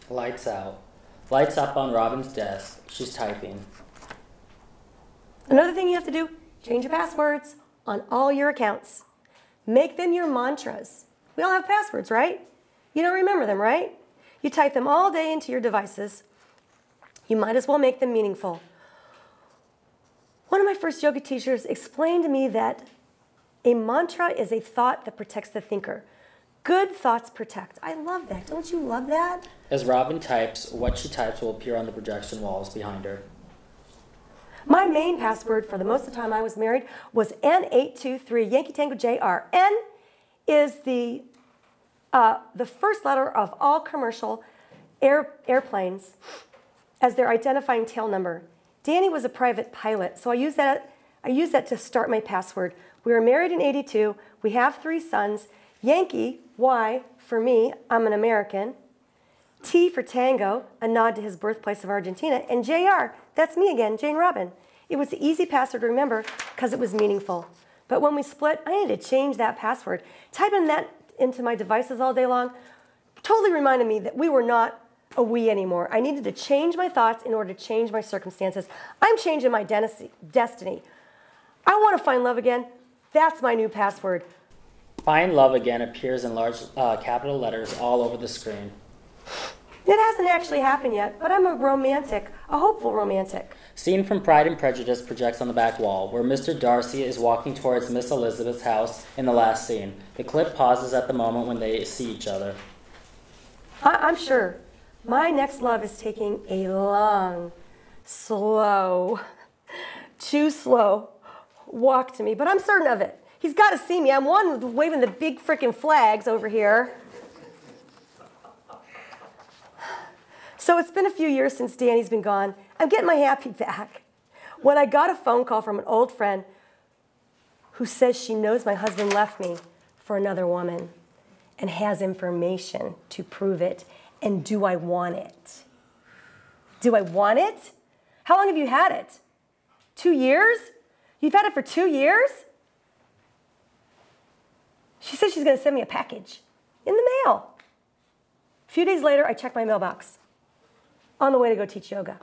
Lights out. Lights up on Robyn's desk. She's typing. Another thing you have to do, change your passwords on all your accounts. Make them your mantras. We all have passwords, right? You don't remember them, right? You type them all day into your devices. You might as well make them meaningful. One of my first yoga teachers explained to me that a mantra is a thought that protects the thinker. Good thoughts protect. I love that. Don't you love that? As Robyn types, what she types will appear on the projection walls behind her. My main password for the most of the time I was married was N823, Yankee Tango JR. N is the first letter of all commercial airplanes as their identifying tail number. Danny was a private pilot, so I used that to start my password. We were married in '82. We have 3 sons. Yankee, Y, for me, I'm an American. T for Tango, a nod to his birthplace of Argentina. And JR, that's me again, Jane Robyn. It was the easy password to remember because it was meaningful. But when we split, I needed to change that password. Typing that into my devices all day long totally reminded me that we were not a we anymore. I needed to change my thoughts in order to change my circumstances. I'm changing my destiny. I want to find love again. That's my new password. Find love again appears in large capital letters all over the screen. It hasn't actually happened yet, but I'm a romantic, a hopeful romantic. Scene from Pride and Prejudice projects on the back wall, where Mr. Darcy is walking towards Miss Elizabeth's house in the last scene. The clip pauses at the moment when they see each other. I'm sure my next love is taking a long, slow, too slow walk to me, but I'm certain of it. He's got to see me. I'm one waving the big frickin' flags over here. So it's been a few years since Danny's been gone. I'm getting my happy back. When I got a phone call from an old friend who says she knows my husband left me for another woman and has information to prove it. And do I want it? Do I want it? How long have you had it? 2 years? You've had it for 2 years? She said she's going to send me a package in the mail. A few days later, I check my mailbox on the way to go teach yoga.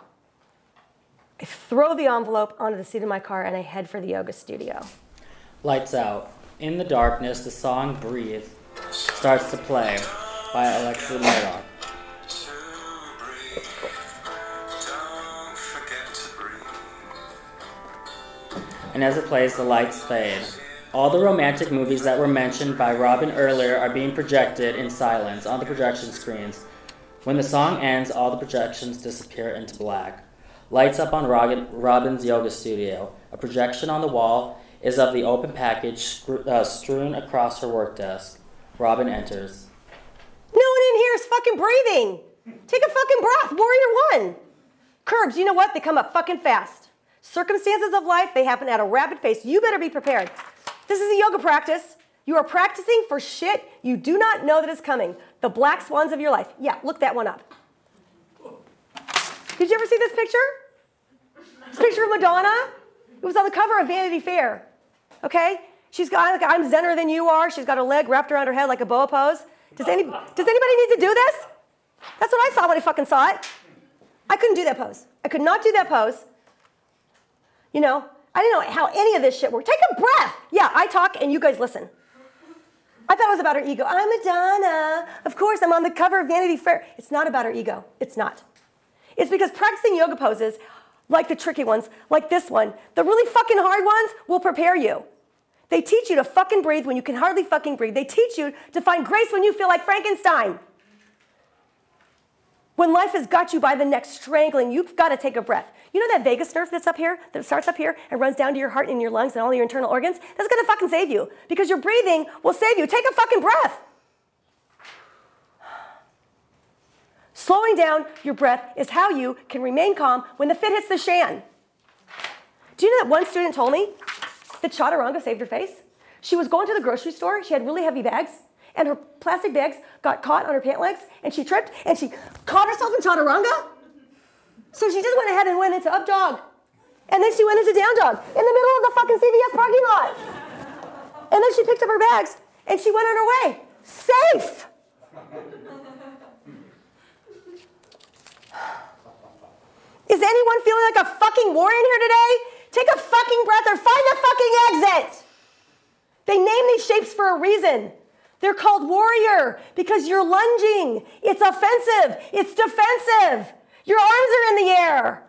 I throw the envelope onto the seat of my car and I head for the yoga studio. Lights out. In the darkness, the song Breathe starts to play by Alexa Murdoch. And as it plays, the lights fade. All the romantic movies that were mentioned by Robyn earlier are being projected in silence on the projection screens. When the song ends, all the projections disappear into black. Lights up on Robyn's yoga studio. A projection on the wall is of the open package strewn across her work desk. Robyn enters. No one in here is fucking breathing. Take a fucking breath. Warrior 1. Curbs, you know what? They come up fucking fast. Circumstances of life, they happen at a rapid pace. You better be prepared. This is a yoga practice. You are practicing for shit you do not know that is coming. The black swans of your life. Yeah, look that one up. Did you ever see this picture? This picture of Madonna? It was on the cover of Vanity Fair. Okay? She's got, like, I'm zenner than you are. She's got her leg wrapped around her head like a boa pose. Does anybody need to do this? That's what I saw when I fucking saw it. I couldn't do that pose. I could not do that pose. You know, I didn't know how any of this shit worked. Take a breath. Yeah, I talk and you guys listen. I thought it was about her ego. I'm Madonna. Of course, I'm on the cover of Vanity Fair. It's not about her ego. It's not. It's because practicing yoga poses like the tricky ones, like this one. The really fucking hard ones will prepare you. They teach you to fucking breathe when you can hardly fucking breathe. They teach you to find grace when you feel like Frankenstein. When life has got you by the neck strangling, you've got to take a breath. You know that vagus nerve that's up here, that starts up here and runs down to your heart and your lungs and all your internal organs? That's going to fucking save you because your breathing will save you. Take a fucking breath. Slowing down your breath is how you can remain calm when the fit hits the shan. Do you know that one student told me that chaturanga saved her face? She was going to the grocery store. She had really heavy bags, and her plastic bags got caught on her pant legs, and she tripped, and she caught herself in chaturanga. So she just went ahead and went into up dog. And then she went into down dog in the middle of the fucking CVS parking lot. And then she picked up her bags, and she went on her way. Safe. Is anyone feeling like a fucking warrior in here today? Take a fucking breath or find a fucking exit. They name these shapes for a reason. They're called warrior because you're lunging. It's offensive. It's defensive. Your arms are in the air.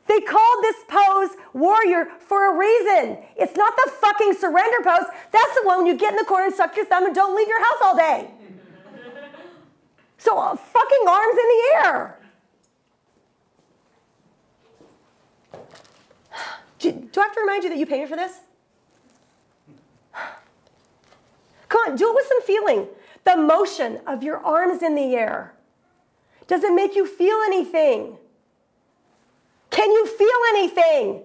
They called this pose warrior for a reason. It's not the fucking surrender pose. That's the one when you get in the corner and suck your thumb and don't leave your house all day. So fucking arms in the air. Do I have to remind you that you paid me for this? Come on, do it with some feeling. The motion of your arms in the air. Does it make you feel anything? Can you feel anything?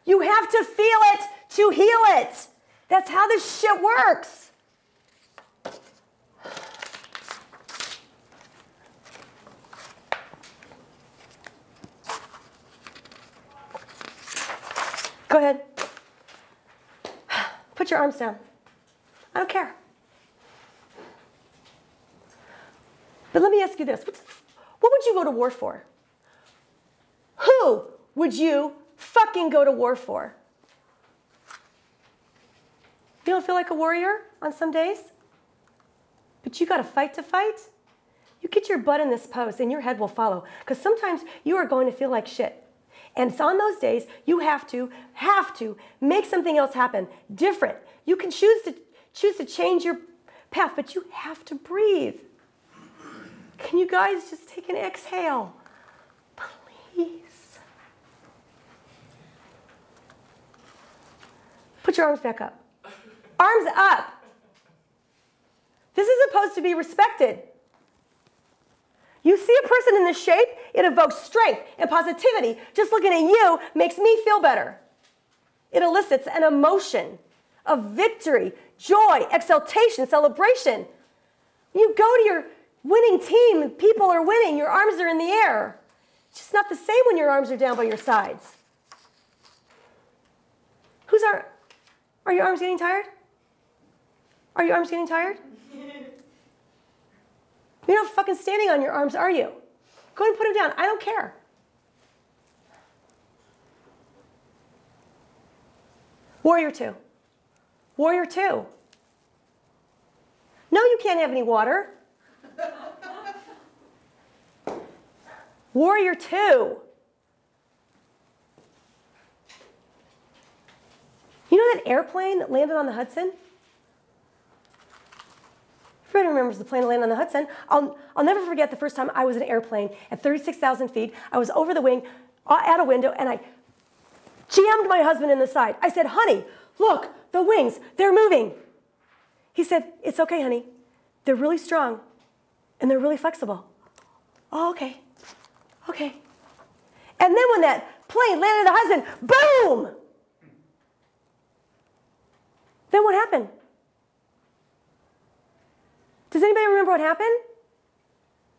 You have to feel it to heal it. That's how this shit works. Go ahead. Put your arms down. I don't care. But let me ask you this. What would you go to war for? Who would you fucking go to war for? You don't feel like a warrior on some days? But you got to fight to fight? You get your butt in this pose and your head will follow. Because sometimes you are going to feel like shit. And so on those days, you have to make something else happen, different. You can choose to change your path, but you have to breathe. Can you guys just take an exhale? Please. Put your arms back up. Arms up. This is supposed to be respected. You see a person in this shape, it evokes strength and positivity. Just looking at you makes me feel better. It elicits an emotion of victory, joy, exultation, celebration. You go to your winning team, people are winning, your arms are in the air. It's just not the same when your arms are down by your sides. Are your arms getting tired? Are your arms getting tired? You're not fucking standing on your arms, are you? Go ahead and put them down. I don't care. Warrior 2. Warrior 2. No, you can't have any water. Warrior 2. You know that airplane that landed on the Hudson? Everybody remembers the plane that landed on the Hudson. I'll never forget the first time I was in an airplane at 36,000 feet. I was over the wing at a window, and I jammed my husband in the side. I said, honey, look, the wings, they're moving. He said, it's okay, honey. They're really strong, and they're really flexible. Oh, okay. Okay. And then when that plane landed on the Hudson, boom! Then what happened? Does anybody remember what happened?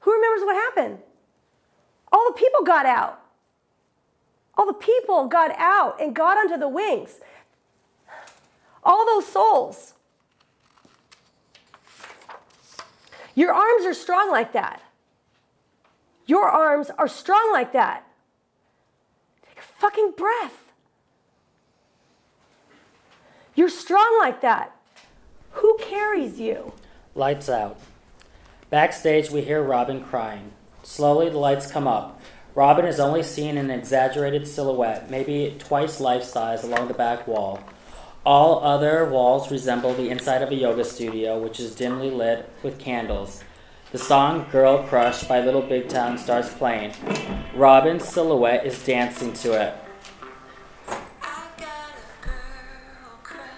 Who remembers what happened? All the people got out. All the people got out and got onto the wings. All those souls. Your arms are strong like that. Your arms are strong like that. Take a fucking breath. You're strong like that. Who carries you? Lights out. Backstage, we hear Robyn crying. Slowly, the lights come up. Robyn is only seen in an exaggerated silhouette, maybe twice life-size, along the back wall. All other walls resemble the inside of a yoga studio, which is dimly lit with candles. The song Girl Crush by Little Big Town starts playing. Robyn's silhouette is dancing to it.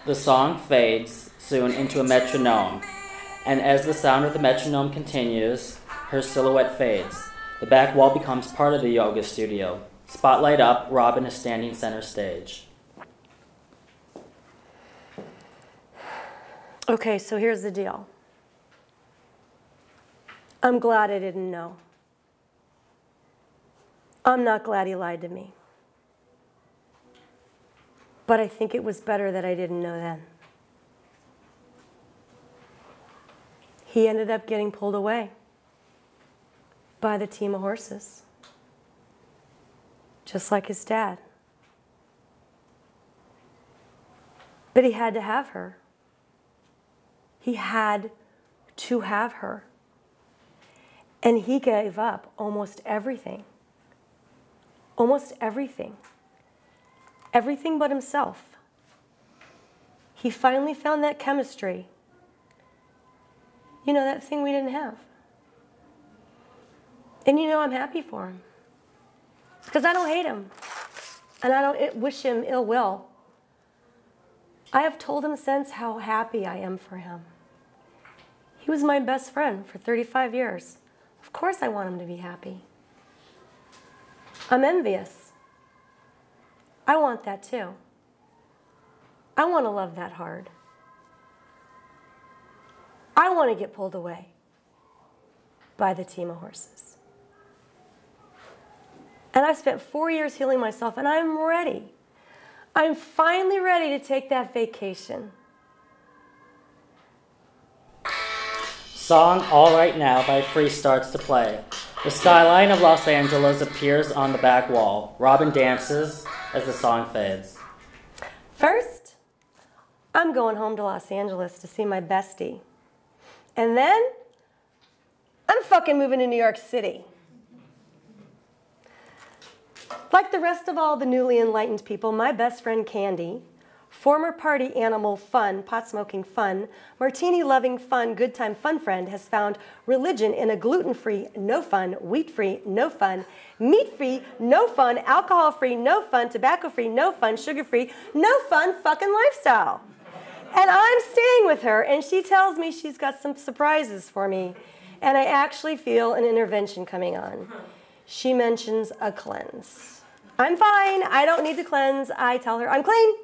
The song fades soon into a metronome, and as the sound of the metronome continues, her silhouette fades. The back wall becomes part of the yoga studio. Spotlight up, Robyn is standing center stage. Okay, so here's the deal. I'm glad I didn't know. I'm not glad he lied to me. But I think it was better that I didn't know then. He ended up getting pulled away by the team of horses, just like his dad. But he had to have her. He had to have her. And he gave up almost everything. Almost everything. Everything but himself. He finally found that chemistry. You know, that thing we didn't have. And you know, I'm happy for him. Because I don't hate him. And I don't wish him ill will. I have told him since how happy I am for him. He was my best friend for 35 years. Of course I want him to be happy. I'm envious. I want that too. I want to love that hard. I want to get pulled away by the team of horses. And I've spent 4 years healing myself, and I'm ready. I'm finally ready to take that vacation. Song All Right Now by Free starts to play. The skyline of Los Angeles appears on the back wall. Robyn dances as the song fades. First, I'm going home to Los Angeles to see my bestie. And then, I'm fucking moving to New York City. Like the rest of all the newly enlightened people, my best friend Candy, former party animal fun, pot-smoking fun, martini-loving fun, good time fun friend, has found religion in a gluten-free, no fun, wheat-free, no fun, meat-free, no fun, alcohol-free, no fun, tobacco-free, no fun, sugar-free, no fun fucking lifestyle. And I'm staying with her, and she tells me she's got some surprises for me, and I actually feel an intervention coming on. She mentions a cleanse. I'm fine. I don't need to cleanse. I tell her I'm clean.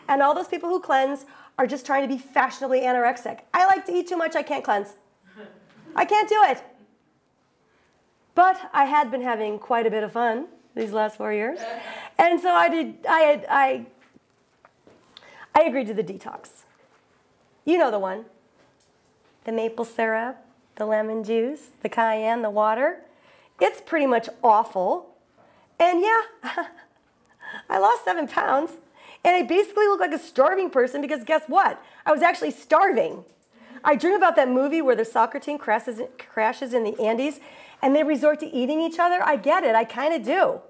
And all those people who cleanse are just trying to be fashionably anorexic. I like to eat too much. I can't cleanse. I can't do it. But I had been having quite a bit of fun these last 4 years. And so I agreed to the detox. You know the one. The maple syrup, the lemon juice, the cayenne, the water. It's pretty much awful. And yeah, I lost 7 pounds. And I basically look like a starving person because guess what? I was actually starving. I dream about that movie where the soccer team crashes in the Andes and they resort to eating each other. I get it. I kind of do.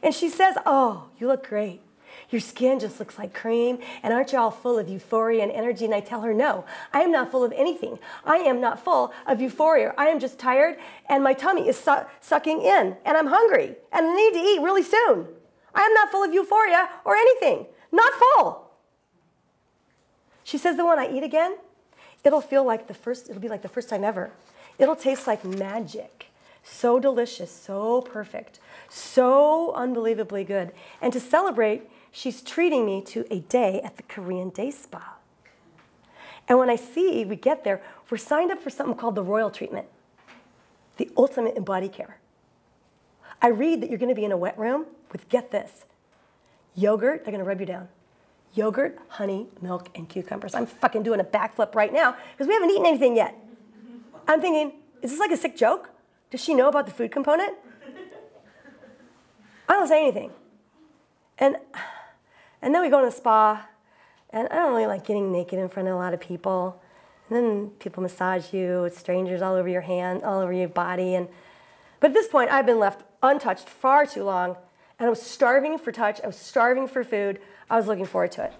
And she says, oh, you look great. Your skin just looks like cream. And aren't you all full of euphoria and energy? And I tell her, no, I am not full of anything. I am not full of euphoria. I am just tired and my tummy is sucking in and I'm hungry and I need to eat really soon. I am not full of euphoria or anything. Not full. She says the one I eat again, it'll be like the first time ever. It'll taste like magic. So delicious, so perfect, so unbelievably good. And to celebrate, she's treating me to a day at the Korean Day Spa. And when we get there, we're signed up for something called the Royal Treatment, the ultimate in body care. I read that you're going to be in a wet room with, get this, yogurt, they're going to rub you down. Yogurt, honey, milk, and cucumbers. I'm fucking doing a backflip right now because we haven't eaten anything yet. I'm thinking, is this like a sick joke? Does she know about the food component? I don't say anything. And then we go to the spa, and I don't really like getting naked in front of a lot of people. And then people massage you, it's strangers all over your hand, all over your body. But at this point, I've been left untouched far too long. And I was starving for touch. I was starving for food. I was looking forward to it.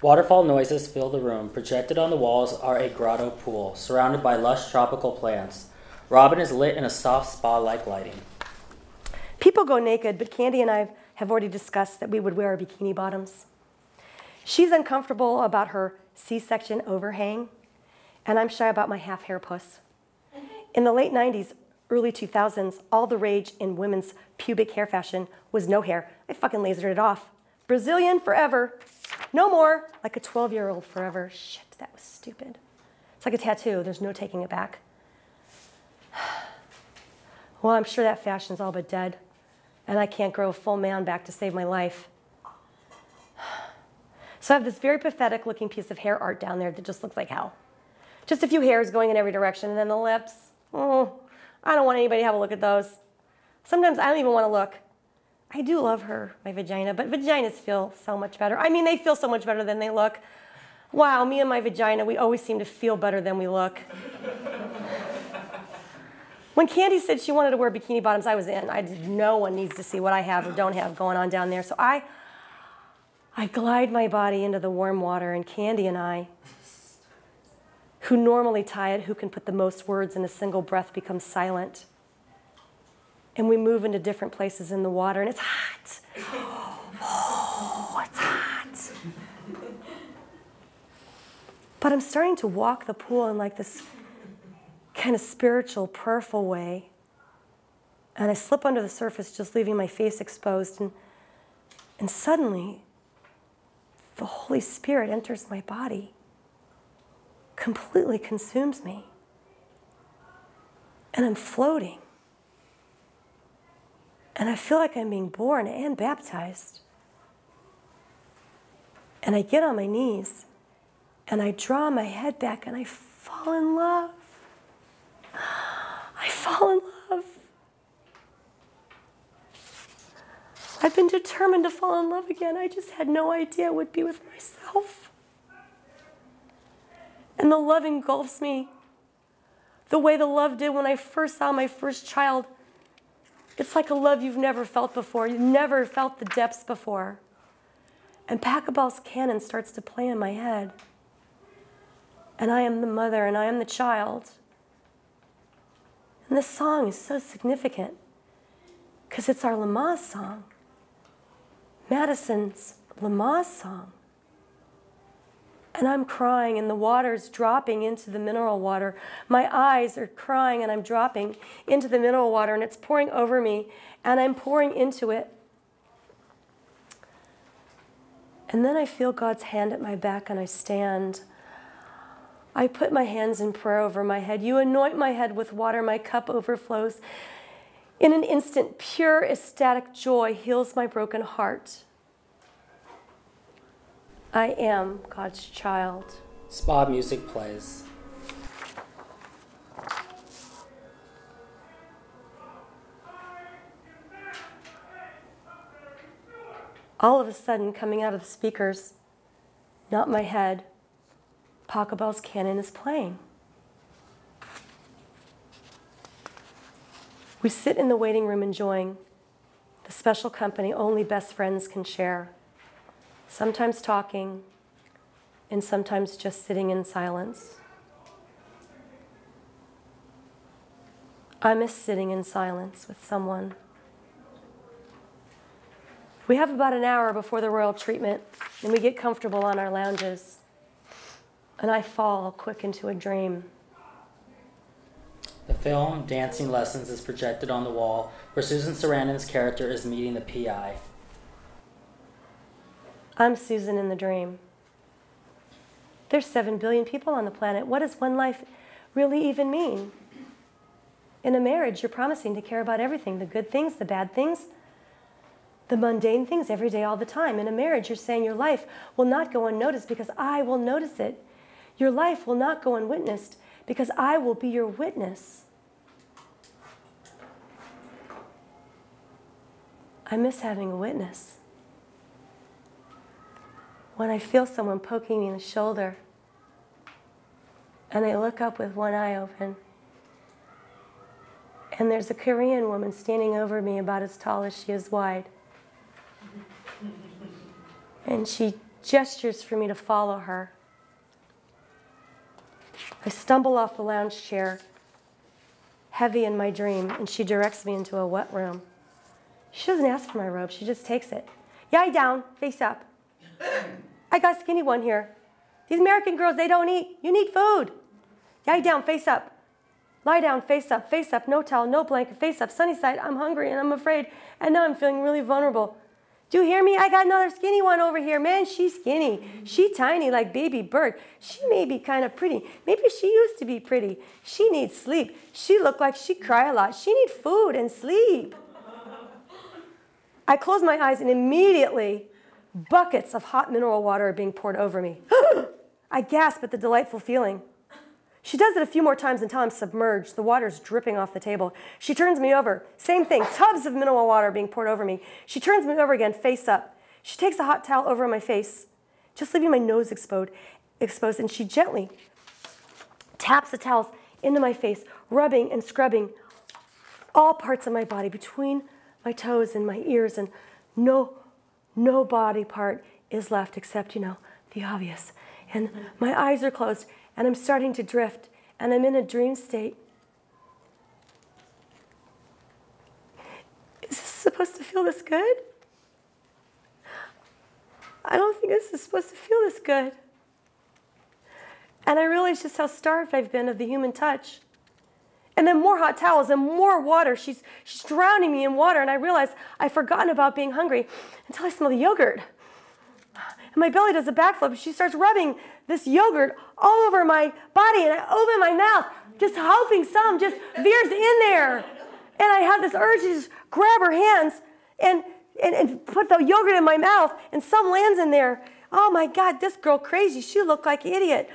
Waterfall noises fill the room. Projected on the walls are a grotto pool, surrounded by lush tropical plants. Robyn is lit in a soft spa-like lighting. People go naked, but Candy and I have already discussed that we would wear our bikini bottoms. She's uncomfortable about her C-section overhang, and I'm shy about my half-hair puss. In the late 90s, early 2000s, all the rage in women's pubic hair fashion was no hair. I fucking lasered it off. Brazilian forever. No more. Like a 12-year-old forever. Shit, that was stupid. It's like a tattoo. There's no taking it back. Well, I'm sure that fashion's all but dead, and I can't grow a full man back to save my life. So I have this very pathetic looking piece of hair art down there that just looks like hell. Just a few hairs going in every direction, and then the lips. Oh, I don't want anybody to have a look at those. Sometimes I don't even want to look. I do love her, my vagina, but vaginas feel so much better. I mean, they feel so much better than they look. Wow, me and my vagina, we always seem to feel better than we look. When Candy said she wanted to wear bikini bottoms, I was in. No one needs to see what I have or don't have going on down there. So I glide my body into the warm water, and Candy and I, who normally tie it, who can put the most words in a single breath, become silent. And we move into different places in the water, and it's hot. Oh, it's hot. But I'm starting to walk the pool in like this kind of spiritual, prayerful way. And I slip under the surface, just leaving my face exposed. And suddenly, the Holy Spirit enters my body, completely consumes me. And I'm floating. And I feel like I'm being born and baptized. And I get on my knees, and I draw my head back, and I fall in love. I fall in love. I've been determined to fall in love again. I just had no idea it would be with myself. And the love engulfs me the way the love did when I first saw my first child. It's like a love you've never felt before. You've never felt the depths before. And Pachelbel's canon starts to play in my head. And I am the mother, and I am the child. And this song is so significant because it's our Lamaze song. Madison's Lamaze song. And I'm crying, and the water's dropping into the mineral water. My eyes are crying, and I'm dropping into the mineral water, and it's pouring over me, and I'm pouring into it. And then I feel God's hand at my back, and I stand. I put my hands in prayer over my head. You anoint my head with water, my cup overflows. In an instant, pure, ecstatic joy heals my broken heart. I am God's child. Spa music plays. All of a sudden, coming out of the speakers, not my head, Pachelbel's canon is playing. We sit in the waiting room enjoying the special company only best friends can share, sometimes talking and sometimes just sitting in silence. I miss sitting in silence with someone. We have about an hour before the royal treatment, and we get comfortable on our lounges. And I fall quick into a dream. The film Dancing Lessons is projected on the wall, where Susan Sarandon's character is meeting the PI. I'm Susan in the dream. There's 7 billion people on the planet. What does one life really even mean? In a marriage, you're promising to care about everything, the good things, the bad things, the mundane things every day, all the time. In a marriage, you're saying your life will not go unnoticed because I will notice it. Your life will not go unwitnessed because I will be your witness. I miss having a witness. When I feel someone poking me in the shoulder and I look up with one eye open And there's a Korean woman standing over me about as tall as she is wide. And she gestures for me to follow her. I stumble off the lounge chair, heavy in my dream, and she directs me into a wet room. She doesn't ask for my robe, she just takes it. Lie down, face up. I got a skinny one here. These American girls, they don't eat. You need food. Lie down, face up. Lie down, face up, no towel, no blanket, face up, sunny side. I'm hungry and I'm afraid, and now I'm feeling really vulnerable. Do you hear me? I got another skinny one over here. Man, she's skinny. She tiny like baby bird. She may be kind of pretty. Maybe she used to be pretty. She needs sleep. She look like she cry a lot. She need food and sleep. I close my eyes and immediately buckets of hot mineral water are being poured over me. I gasp at the delightful feeling. She does it a few more times until I'm submerged. The water's dripping off the table. She turns me over. Same thing, tubs of mineral water being poured over me. She turns me over again, face up. She takes a hot towel over my face, just leaving my nose exposed, and she gently taps the towels into my face, rubbing and scrubbing all parts of my body between my toes and my ears, and no body part is left except, the obvious. And my eyes are closed, and I'm starting to drift, and I'm in a dream state. Is this supposed to feel this good? I don't think this is supposed to feel this good. And I realize just how starved I've been of the human touch. And then more hot towels and more water. She's drowning me in water, and I realize I've forgotten about being hungry until I smell the yogurt. And my belly does a backflip. She starts rubbing this yogurt all over my body, and I open my mouth, just hoping some just veers in there. And I have this urge to just grab her hands and put the yogurt in my mouth, and some lands in there. Oh my God, this girl crazy. She looked like an idiot.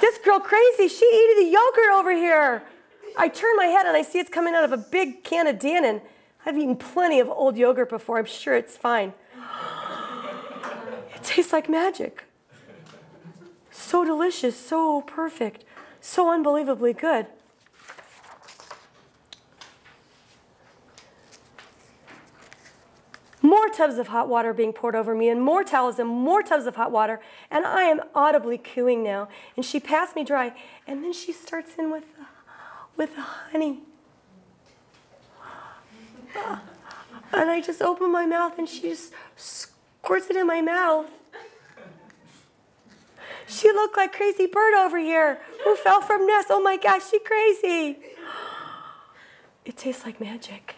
This girl crazy. She eating the yogurt over here. I turn my head and I see it's coming out of a big can of Dannon. I've eaten plenty of old yogurt before. I'm sure it's fine. It tastes like magic. So delicious, so perfect, so unbelievably good. More tubs of hot water being poured over me, and more towels and more tubs of hot water, and I am audibly cooing now. And she passed me dry, and then she starts in with the honey. And I just open my mouth, and she just squirts it in my mouth. She looked like crazy bird over here who fell from nest. Oh my gosh, she crazy. It tastes like magic.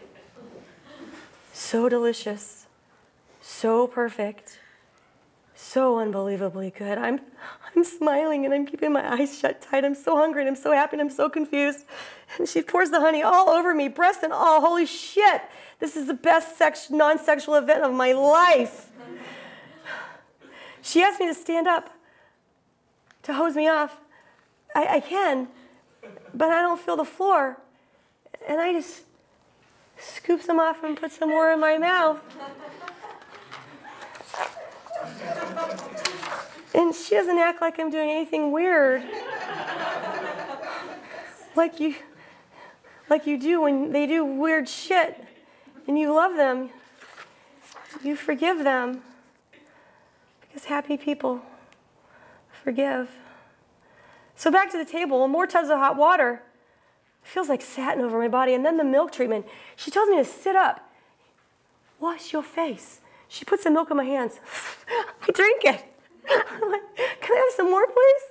So delicious, so perfect, so unbelievably good. I'm smiling and I'm keeping my eyes shut tight. I'm so hungry and I'm so happy and I'm so confused. And she pours the honey all over me, breast and all. Holy shit, this is the best non-sexual event of my life. She asked me to stand up, to hose me off. I can, but I don't feel the floor. And I just scoop some off and put some more in my mouth. And she doesn't act like I'm doing anything weird. Like you do when they do weird shit and you love them. You forgive them. Because happy people forgive. So back to the table, more tubs of hot water. It feels like satin over my body. And then the milk treatment. She tells me to sit up. Wash your face. She puts the milk in my hands. I drink it. I'm like, can I have some more, please?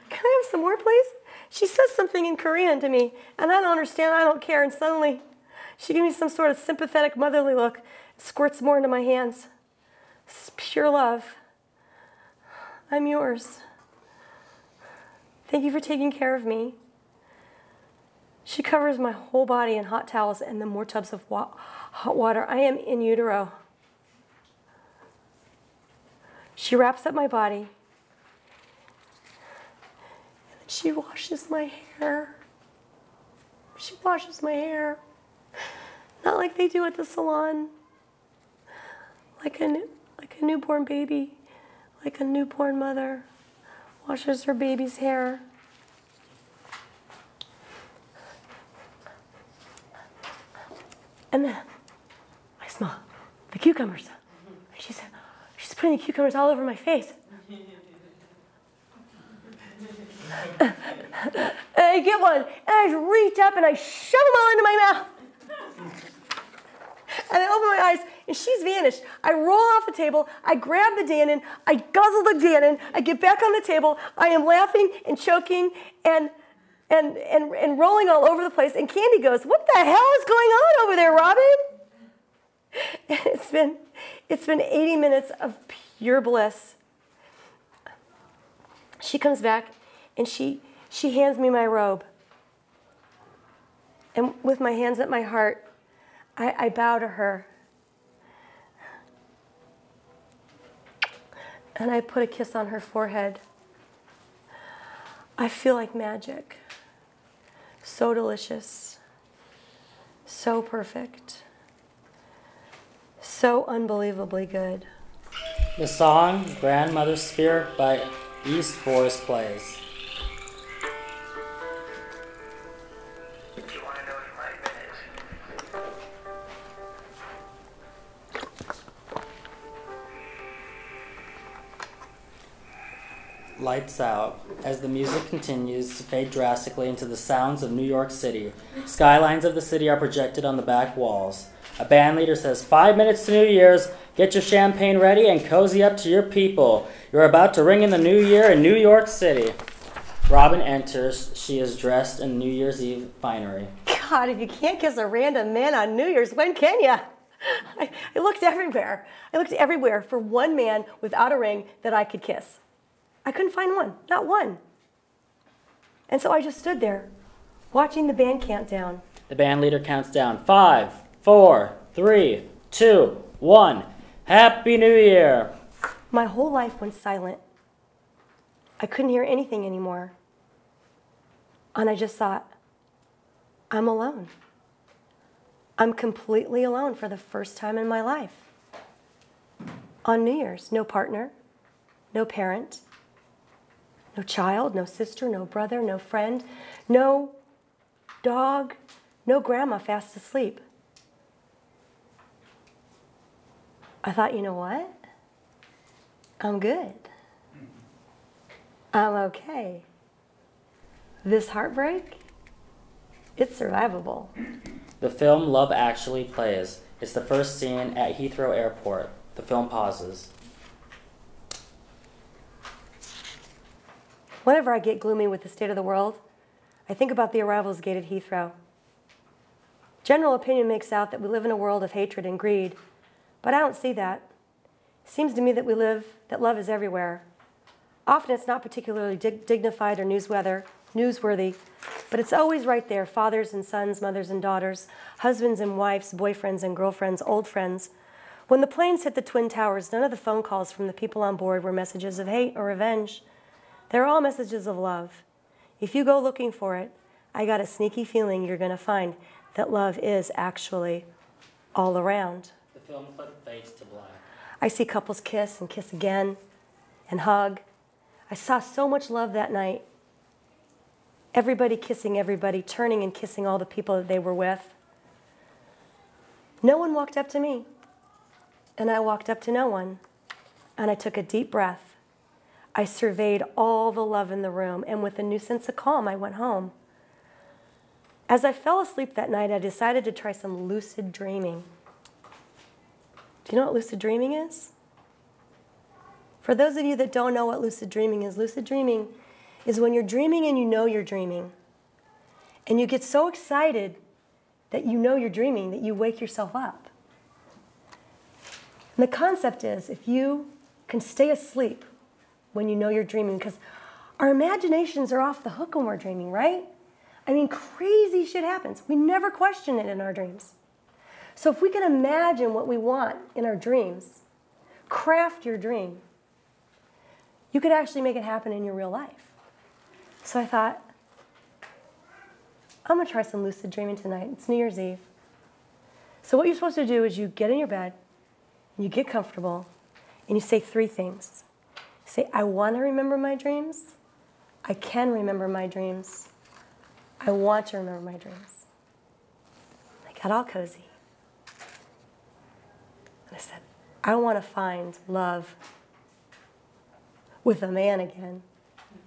Can I have some more, please? She says something in Korean to me, and I don't understand. I don't care. And suddenly, she gives me some sort of sympathetic motherly look, squirts more into my hands. It's pure love. I'm yours. Thank you for taking care of me. She covers my whole body in hot towels and then more tubs of hot water. I am in utero. She wraps up my body. And then she washes my hair. She washes my hair. Not like they do at the salon. Like a newborn baby. Like a newborn mother washes her baby's hair. And then I smell the cucumbers. And she's putting the cucumbers all over my face. And I get one, and I reach up and I shove them all into my mouth. And I open my eyes, and she's vanished. I roll off the table, I grab the Dannon, I guzzle the Dannon, I get back on the table, I am laughing and choking and rolling all over the place. And Candy goes, "What the hell is going on over there, Robyn?" And it's been 80 minutes of pure bliss. She comes back, and she hands me my robe. And with my hands at my heart, I bow to her. And I put a kiss on her forehead. I feel like magic. So delicious. So perfect. So unbelievably good. The song Grandmother's Spirit by East Forest plays. Lights out. As the music continues to fade drastically into the sounds of New York City, skylines of the city are projected on the back walls. A band leader says, 5 minutes to New Year's, get your champagne ready and cozy up to your people. You're about to ring in the new year in New York City. Robyn enters. She is dressed in New Year's Eve finery. God, if you can't kiss a random man on New Year's, when can you? I looked everywhere. I looked everywhere for one man without a ring that I could kiss. I couldn't find one, not one. And so I just stood there, watching the band count down. The band leader counts down. 5, 4, 3, 2, 1. Happy New Year! My whole life went silent. I couldn't hear anything anymore. And I just thought, I'm alone. I'm completely alone for the first time in my life. On New Year's, no partner, no parent, no child, no sister, no brother, no friend, no dog, no grandma fast asleep. I thought, you know what? I'm good. I'm okay. This heartbreak, it's survivable. The film Love Actually plays. It's the first scene at Heathrow Airport. The film pauses. Whenever I get gloomy with the state of the world, I think about the arrivals gate at Heathrow. General opinion makes out that we live in a world of hatred and greed, but I don't see that. It seems to me that that love is everywhere. Often it's not particularly dignified or newsworthy, but it's always right there, fathers and sons, mothers and daughters, husbands and wives, boyfriends and girlfriends, old friends. When the planes hit the Twin Towers, none of the phone calls from the people on board were messages of hate or revenge. They're all messages of love. If you go looking for it, I got a sneaky feeling you're going to find that love is actually all around. The film clip fades to black. I see couples kiss and kiss again and hug. I saw so much love that night. Everybody kissing everybody, turning and kissing all the people that they were with. No one walked up to me, and I walked up to no one, and I took a deep breath. I surveyed all the love in the room, and with a new sense of calm, I went home. As I fell asleep that night, I decided to try some lucid dreaming. Do you know what lucid dreaming is? For those of you that don't know what lucid dreaming is when you're dreaming and you know you're dreaming. And you get so excited that you know you're dreaming that you wake yourself up. And the concept is if you can stay asleep when you know you're dreaming, because our imaginations are off the hook when we're dreaming, right? I mean, crazy shit happens. We never question it in our dreams. So if we can imagine what we want in our dreams, craft your dream, you could actually make it happen in your real life. So I thought, I'm going to try some lucid dreaming tonight. It's New Year's Eve. So what you're supposed to do is you get in your bed, and you get comfortable, and you say 3 things. Say, I want to remember my dreams. I can remember my dreams. I want to remember my dreams. I got all cozy. And I said, I want to find love with a man again.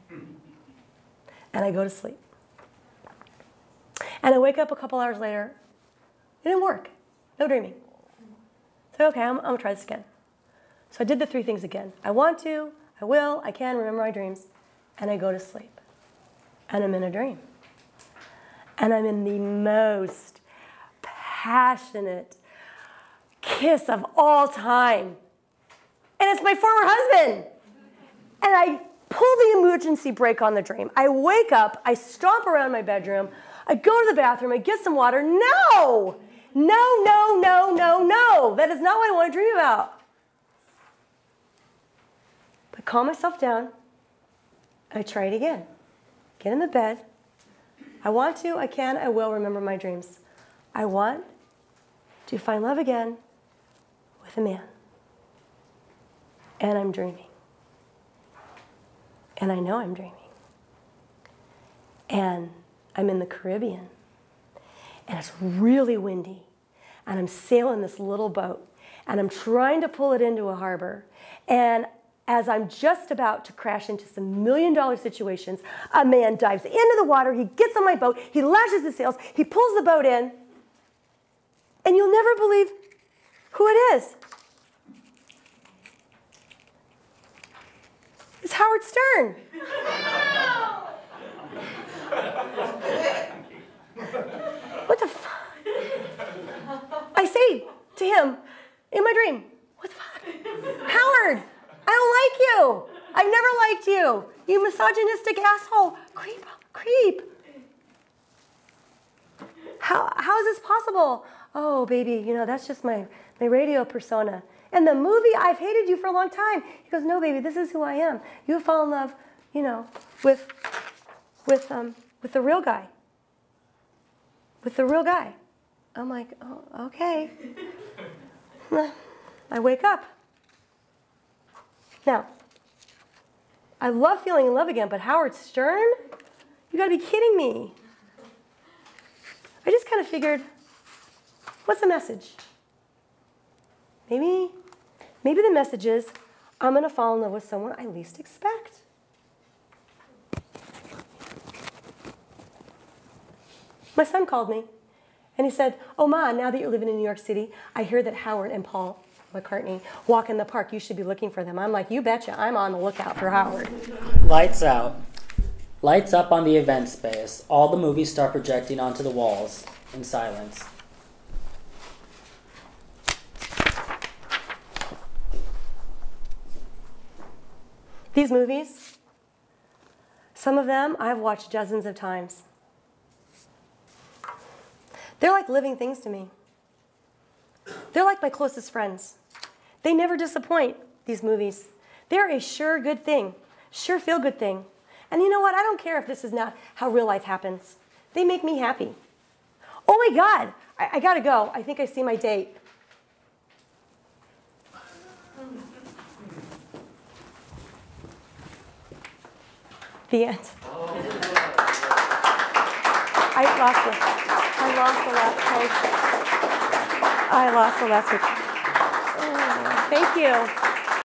And I go to sleep. And I wake up a couple hours later. It didn't work. No dreaming. So, okay, I'm going to try this again. So I did the 3 things again. I want to, I will, I can remember my dreams. And I go to sleep. And I'm in a dream. And I'm in the most passionate kiss of all time. And it's my former husband. And I pull the emergency brake on the dream. I wake up, I stomp around my bedroom, I go to the bathroom, I get some water. No! No, no, no, no, no. That is not what I want to dream about. But calm myself down. I try it again. Get in the bed. I want to, I can, I will remember my dreams. I want to find love again with a man. And I'm dreaming. And I know I'm dreaming. And I'm in the Caribbean. And it's really windy. And I'm sailing this little boat. And I'm trying to pull it into a harbor. And as I'm just about to crash into some million-dollar situations, a man dives into the water. He gets on my boat. He lashes the sails. He pulls the boat in. And you'll never believe who it is. It's Howard Stern. What the fuck? I say to him in my dream, what the fuck? Howard, I don't like you. I've never liked you. You misogynistic asshole. Creep, creep. How is this possible? Oh, baby, you know, that's just my radio persona. In the movie, I've hated you for a long time. He goes, no, baby, this is who I am. You fall in love, you know, with the real guy. With the real guy. I'm like, oh, okay. I wake up. Now, I love feeling in love again, but Howard Stern? You gotta be kidding me. I just kind of figured, what's the message? Maybe the message is, I'm going to fall in love with someone I least expect. My son called me, and he said, oh, Ma, now that you're living in New York City, I hear that Howard and Paul McCartney walk in the park. You should be looking for them. I'm like, you betcha. I'm on the lookout for Howard. Lights out. Lights up on the event space. All the movies start projecting onto the walls in silence. These movies, some of them I've watched dozens of times. They're like living things to me. They're like my closest friends. They never disappoint, these movies. They're a sure good thing, sure feel good thing. And you know what? I don't care if this is not how real life happens. They make me happy. Oh my God, I gotta go. I think I see my date. The end. I lost it. I lost the last page. I lost the last page. Oh, thank you.